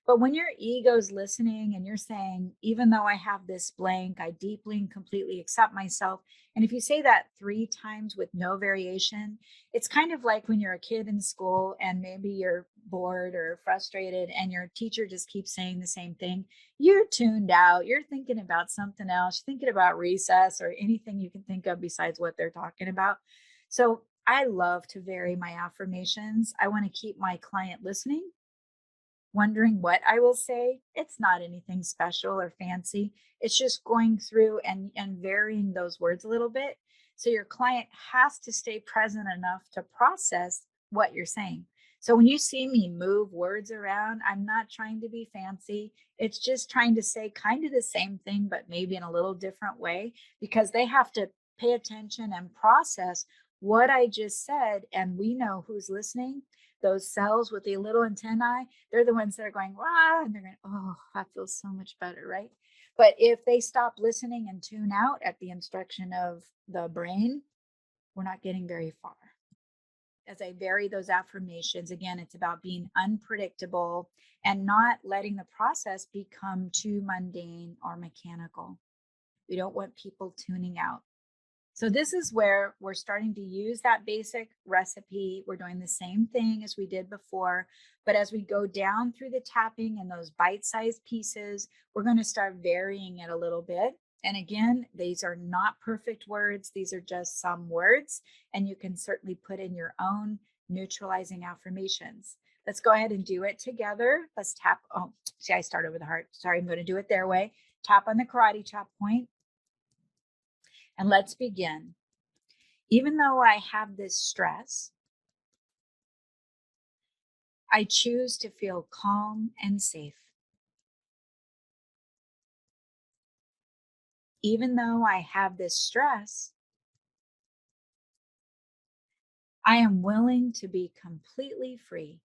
But when your ego's listening and you're saying, even though I have this blank, I deeply and completely accept myself. And if you say that 3 times with no variation, it's kind of like when you're a kid in school and maybe you're bored or frustrated and your teacher just keeps saying the same thing. You're tuned out. You're thinking about something else, thinking about recess or anything you can think of besides what they're talking about. So I love to vary my affirmations. I want to keep my client listening, wondering what I will say. It's not anything special or fancy. It's just going through and varying those words a little bit So your client has to stay present enough to process what you're saying. So when you see me move words around, I'm not trying to be fancy. It's just trying to say kind of the same thing, but maybe in a little different way, because they have to pay attention and process what I just said. And we know who's listening. Those cells with the little antennae, they're the ones that are going, "Rah," and they're going, "Oh, that feels so much better," right? But if they stop listening and tune out at the instruction of the brain, we're not getting very far. As I vary those affirmations, again, it's about being unpredictable and not letting the process become too mundane or mechanical. We don't want people tuning out. So this is where we're starting to use that basic recipe. We're doing the same thing as we did before, but as we go down through the tapping and those bite-sized pieces, we're going to start varying it a little bit. And again, these are not perfect words. These are just some words, and you can certainly put in your own neutralizing affirmations. Let's go ahead and do it together. Let's tap. Oh, see, I started with the heart. Sorry, I'm going to do it their way. Tap on the karate chop point. And let's begin. Even though I have this stress, I choose to feel calm and safe. Even though I have this stress, I am willing to be completely free.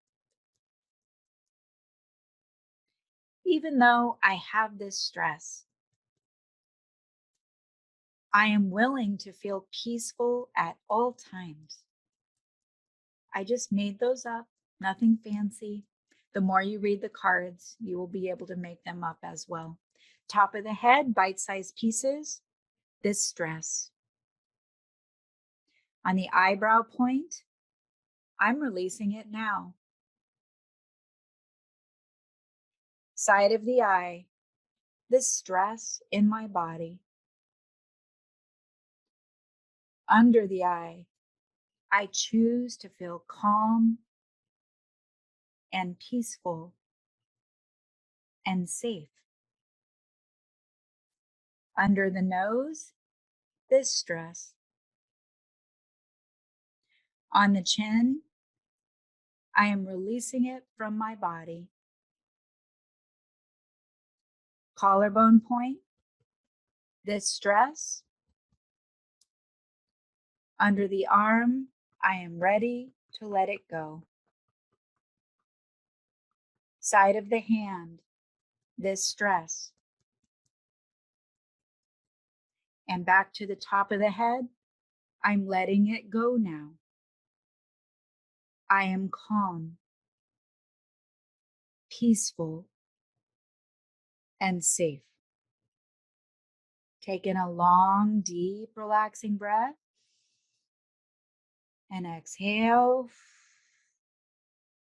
Even though I have this stress, I am willing to feel peaceful at all times. I just made those up, nothing fancy. The more you read the cards, you will be able to make them up as well. Top of the head, bite-sized pieces, this stress. On the eyebrow point, I'm releasing it now. Side of the eye, this stress in my body. Under the eye, I choose to feel calm and peaceful and safe. Under the nose, this stress. On the chin, I am releasing it from my body. Collarbone point, this stress. Under the arm, I am ready to let it go. Side of the hand, this stress. And back to the top of the head, I'm letting it go now. I am calm, peaceful, and safe. Take in a long, deep, relaxing breath and exhale.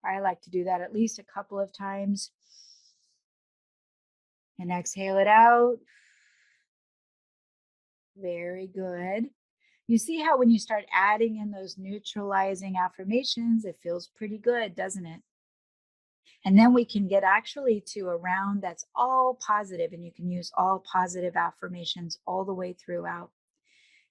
I like to do that at least a couple of times. And exhale it out. Very good. You see how when you start adding in those neutralizing affirmations, it feels pretty good, doesn't it? And then we can get actually to a round that's all positive, and you can use all positive affirmations all the way throughout.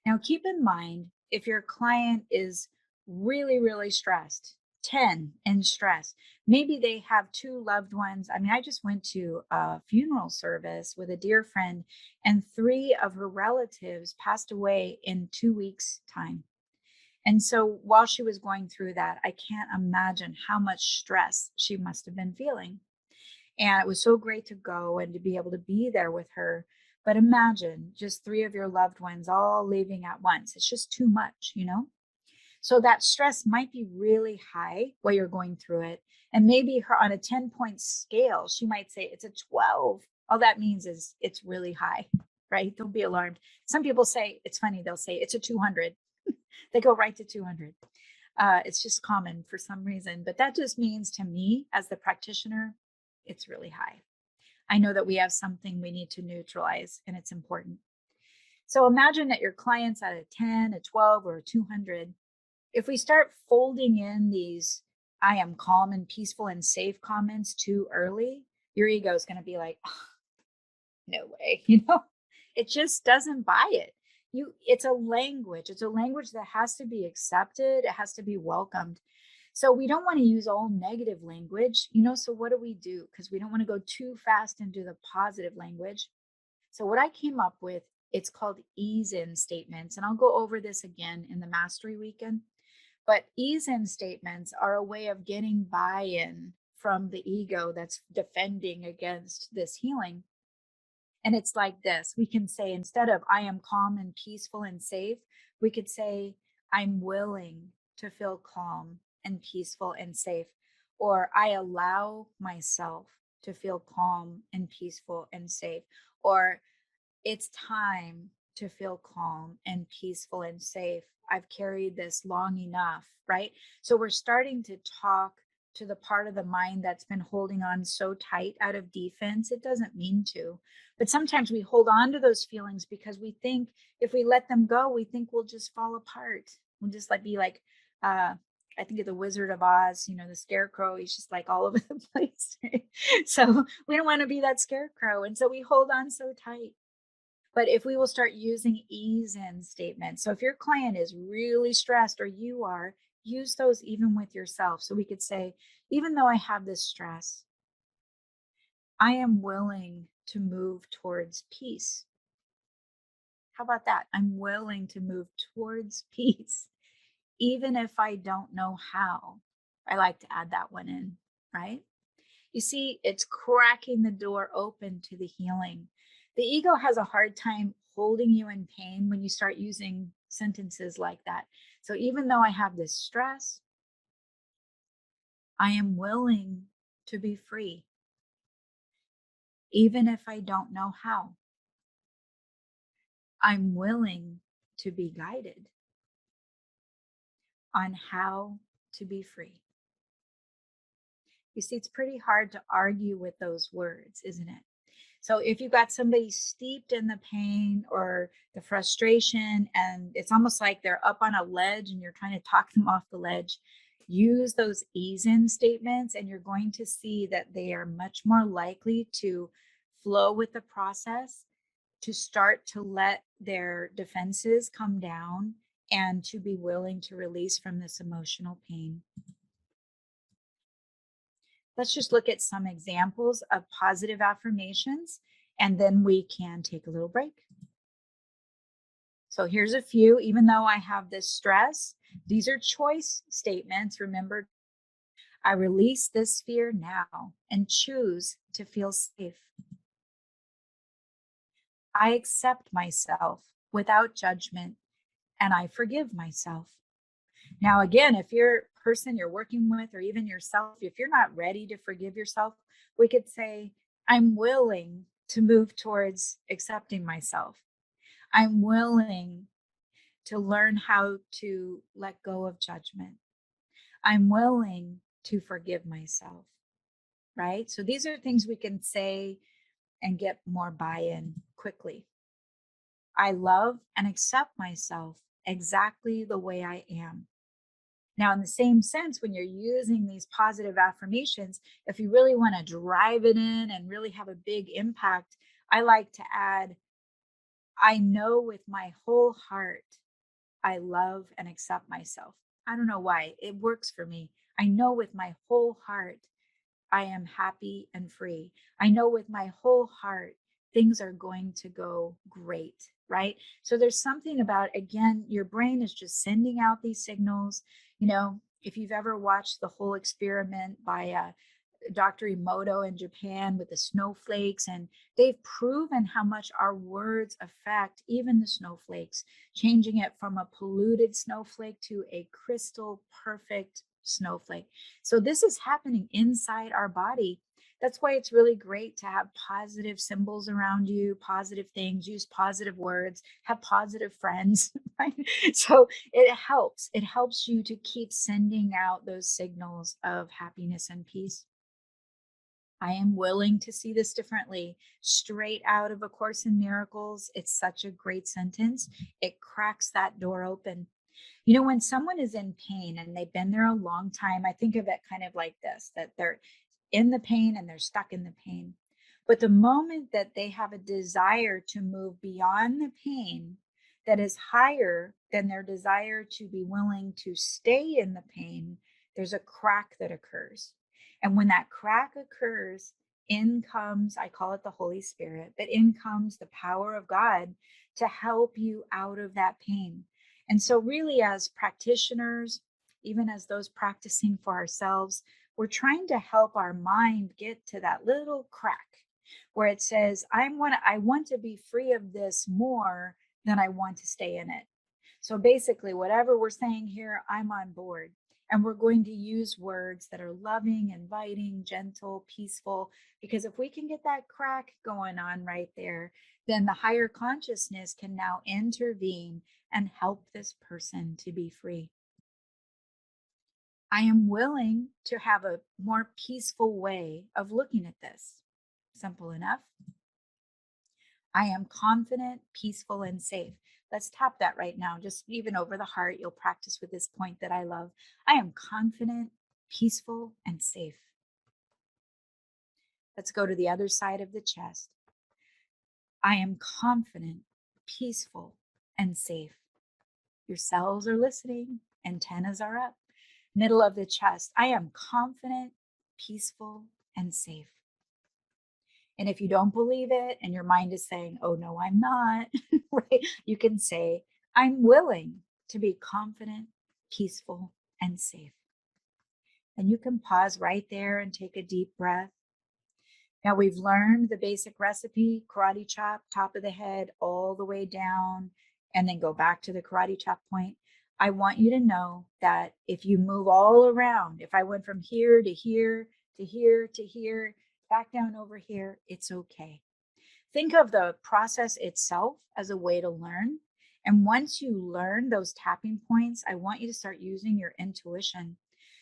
Now, keep in mind, if your client is really, really stressed, 10 in stress, maybe they have two loved ones. I mean, I just went to a funeral service with a dear friend, and 3 of her relatives passed away in 2 weeks' time. And so while she was going through that, I can't imagine how much stress she must have been feeling. And it was so great to go and to be able to be there with her. But imagine just 3 of your loved ones all leaving at once. It's just too much, you know? So that stress might be really high while you're going through it. And maybe her on a 10-point scale, she might say it's a 12. All that means is it's really high, right? Don't be alarmed. Some people say, it's funny, they'll say it's a 200. They go right to 200. It's just common for some reason, but that just means to me as the practitioner, it's really high. I know that we have something we need to neutralize, and it's important. So imagine that your client's at a 10, a 12, or a 200. If we start folding in these I am calm and peaceful and safe comments too early, your ego is going to be like, oh, no way, it just doesn't buy it. It's a language. It's a language that has to be accepted. It has to be welcomed. So we don't want to use all negative language, so what do? Because we don't want to go too fast into the positive language. So what I came up with, it's called ease in statements. And I'll go over this again in the mastery weekend. But ease in statements are a way of getting buy-in from the ego that's defending against this healing. And it's like this. We can say, instead of I am calm and peaceful and safe, we could say, I'm willing to feel calm and peaceful and safe. Or I allow myself to feel calm and peaceful and safe. Or it's time to feel calm and peaceful and safe. I've carried this long enough, right? So we're starting to talk to the part of the mind that's been holding on so tight out of defense. It doesn't mean to, but sometimes we hold on to those feelings because we think if we let them go, we think we'll just fall apart. We'll just be like, I think of the Wizard of Oz, the scarecrow, he's just like all over the place. So we don't want to be that scarecrow. And so we hold on so tight. But if we will start using ease in statements, so if your client is really stressed or you are, use those even with yourself. So we could say, even though I have this stress, I am willing to move towards peace. How about that? I'm willing to move towards peace, even if I don't know how. I like to add that one in, right? You see, it's cracking the door open to the healing. The ego has a hard time holding you in pain when you start using sentences like that. So even though I have this stress, I am willing to be free, even if I don't know how. I'm willing to be guided on how to be free. You see, it's pretty hard to argue with those words, isn't it? So if you've got somebody steeped in the pain or the frustration, and it's almost like they're up on a ledge and you're trying to talk them off the ledge, use those ease in statements, and you're going to see that they are much more likely to flow with the process, to start to let their defenses come down, and to be willing to release from this emotional pain. Let's just look at some examples of positive affirmations, and then we can take a little break. So here's a few. Even though I have this stress, these are choice statements. Remember, I release this fear now and choose to feel safe. I accept myself without judgment, and I forgive myself. Now, again, if you're a person you're working with, or even yourself, if you're not ready to forgive yourself, we could say, I'm willing to move towards accepting myself. I'm willing to learn how to let go of judgment. I'm willing to forgive myself, right? So these are things we can say and get more buy in quickly. I love and accept myself exactly the way I am. Now, in the same sense, when you're using these positive affirmations, if you really want to drive it in and really have a big impact, I like to add, I know with my whole heart, I love and accept myself. I don't know why, it works for me. I know with my whole heart, I am happy and free. I know with my whole heart, things are going to go great, right? So there's something about, again, your brain is just sending out these signals. If you've ever watched the whole experiment by Dr. Emoto in Japan with the snowflakes, and they've proven how much our words affect even the snowflakes, changing it from a polluted snowflake to a crystal perfect snowflake. So this is happening inside our body. That's why it's really great to have positive symbols around you, positive things, use positive words, have positive friends, right? So it helps. It helps you to keep sending out those signals of happiness and peace. I am willing to see this differently. Straight out of A Course in Miracles. It's such a great sentence. It cracks that door open. When someone is in pain and they've been there a long time, I think of it kind of like this, that they're in the pain and they're stuck in the pain. But the moment that they have a desire to move beyond the pain, that is higher than their desire to be willing to stay in the pain, there's a crack that occurs. And when that crack occurs, in comes, I call it the Holy Spirit, but in comes the power of God to help you out of that pain. And so, really, as practitioners, even as those practicing for ourselves, we're trying to help our mind get to that little crack where it says, I want to be free of this more than I want to stay in it. So basically, whatever we're saying here, I'm on board. And we're going to use words that are loving, inviting, gentle, peaceful, because if we can get that crack going on right there, then the higher consciousness can now intervene and help this person to be free. I am willing to have a more peaceful way of looking at this. Simple enough. I am confident, peaceful, and safe. Let's tap that right now, just even over the heart. You'll practice with this point that I love. I am confident, peaceful, and safe. Let's go to the other side of the chest. I am confident, peaceful, and safe. Your cells are listening, antennas are up. Middle of the chest. I am confident, peaceful, and safe. And if you don't believe it and your mind is saying, oh, no, I'm not, right? You can say, I'm willing to be confident, peaceful, and safe. And you can pause right there and take a deep breath. Now we've learned the basic recipe, karate chop, top of the head, all the way down, and then go back to the karate chop point. I want you to know that if you move all around, if I went from here to here to here to here, back down over here, it's okay. Think of the process itself as a way to learn. And once you learn those tapping points, I want you to start using your intuition.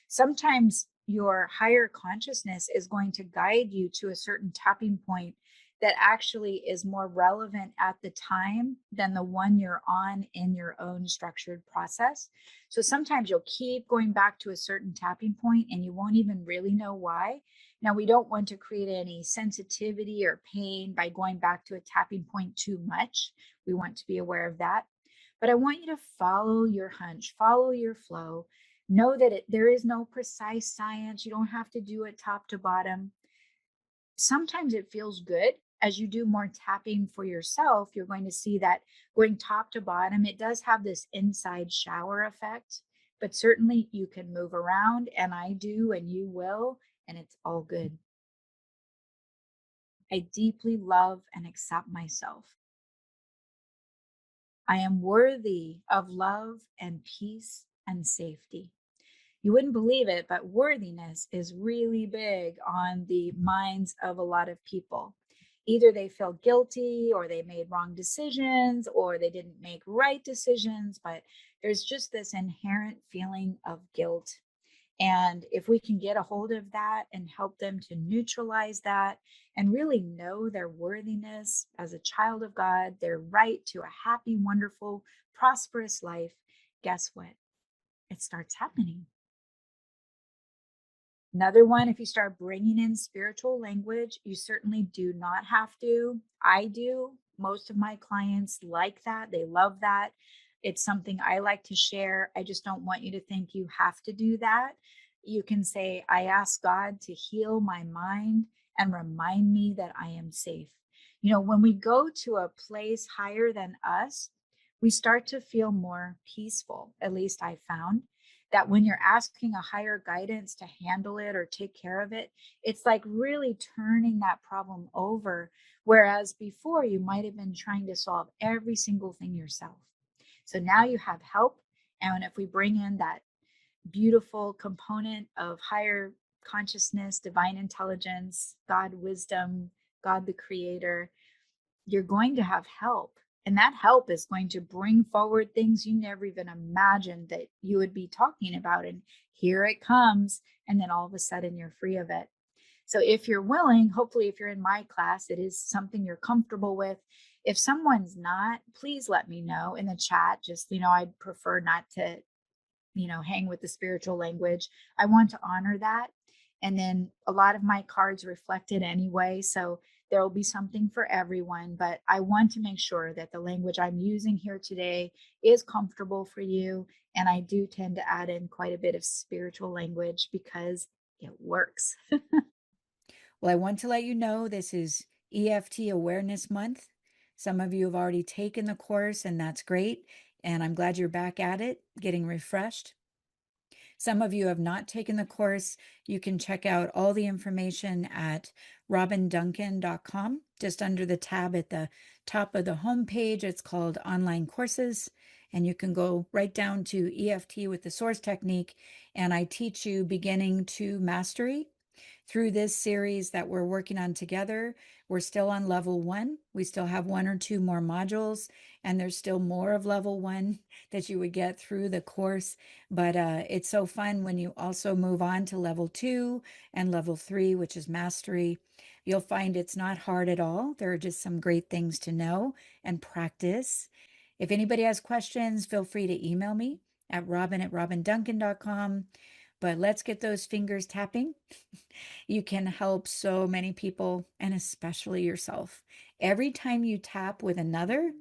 Sometimes your higher consciousness is going to guide you to a certain tapping point that actually is more relevant at the time than the one you're on in your own structured process. So sometimes you'll keep going back to a certain tapping point and you won't even really know why. Now, we don't want to create any sensitivity or pain by going back to a tapping point too much. We want to be aware of that. But I want you to follow your hunch, follow your flow. Know that there is no precise science. You don't have to do it top to bottom. Sometimes it feels good. As you do more tapping for yourself, you're going to see that going top to bottom, it does have this inside shower effect, but certainly you can move around, and I do, and you will, and it's all good. I deeply love and accept myself. I am worthy of love and peace and safety. You wouldn't believe it, but worthiness is really big on the minds of a lot of people. Either they feel guilty or they made wrong decisions or they didn't make right decisions, but there's just this inherent feeling of guilt. And if we can get a hold of that and help them to neutralize that and really know their worthiness as a child of God, their right to a happy, wonderful, prosperous life, guess what? It starts happening. Another one, if you start bringing in spiritual language, you certainly do not have to. I do. Most of my clients like that. They love that. It's something I like to share. I just don't want you to think you have to do that. You can say, I ask God to heal my mind and remind me that I am safe. You know, when we go to a place higher than us, we start to feel more peaceful. At least I found that when you're asking a higher guidance to handle it or take care of it, it's like really turning that problem over. Whereas before, you might have been trying to solve every single thing yourself. So now you have help. And if we bring in that beautiful component of higher consciousness, divine intelligence, God wisdom, God the creator, you're going to have help. And that help is going to bring forward things you never even imagined that you would be talking about. And here it comes. And then all of a sudden you're free of it. So if you're willing, hopefully, if you're in my class, it is something you're comfortable with. If someone's not, please let me know in the chat. Just, I'd prefer not to, hang with the spiritual language. I want to honor that. And then a lot of my cards reflect it anyway. So There will be something for everyone, but I want to make sure that the language I'm using here today is comfortable for you. And I do tend to add in quite a bit of spiritual language because it works. Well, I want to let you know this is EFT Awareness Month. Some of you have already taken the course, and that's great. And I'm glad you're back at it, getting refreshed. Some of you have not taken the course. You can check out all the information at robinduncan.com. Just under the tab at the top of the homepage, it's called Online Courses. And you can go right down to EFT with the source technique. And I teach you beginning to mastery through this series that we're working on together. We're still on level 1. We still have 1 or 2 more modules, and there's still more of level 1 that you would get through the course. But it's so fun when you also move on to level 2 and level 3, which is mastery. You'll find it's not hard at all. There are just some great things to know and practice. If anybody has questions, feel free to email me at robin@robinduncan.com. But let's get those fingers tapping. You can help so many people and especially yourself. Every time you tap with another,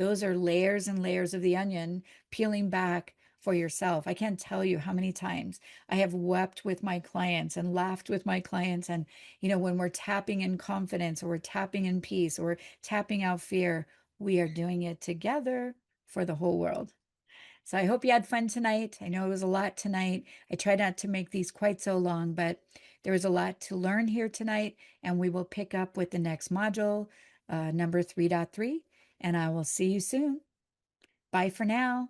those are layers and layers of the onion peeling back for yourself. I can't tell you how many times I have wept with my clients and laughed with my clients. And, when we're tapping in confidence or we're tapping in peace or we're tapping out fear, we are doing it together for the whole world. So I hope you had fun tonight. I know it was a lot tonight. I try not to make these quite so long, but there was a lot to learn here tonight, and we will pick up with the next module, number 3.3, and I will see you soon. Bye for now.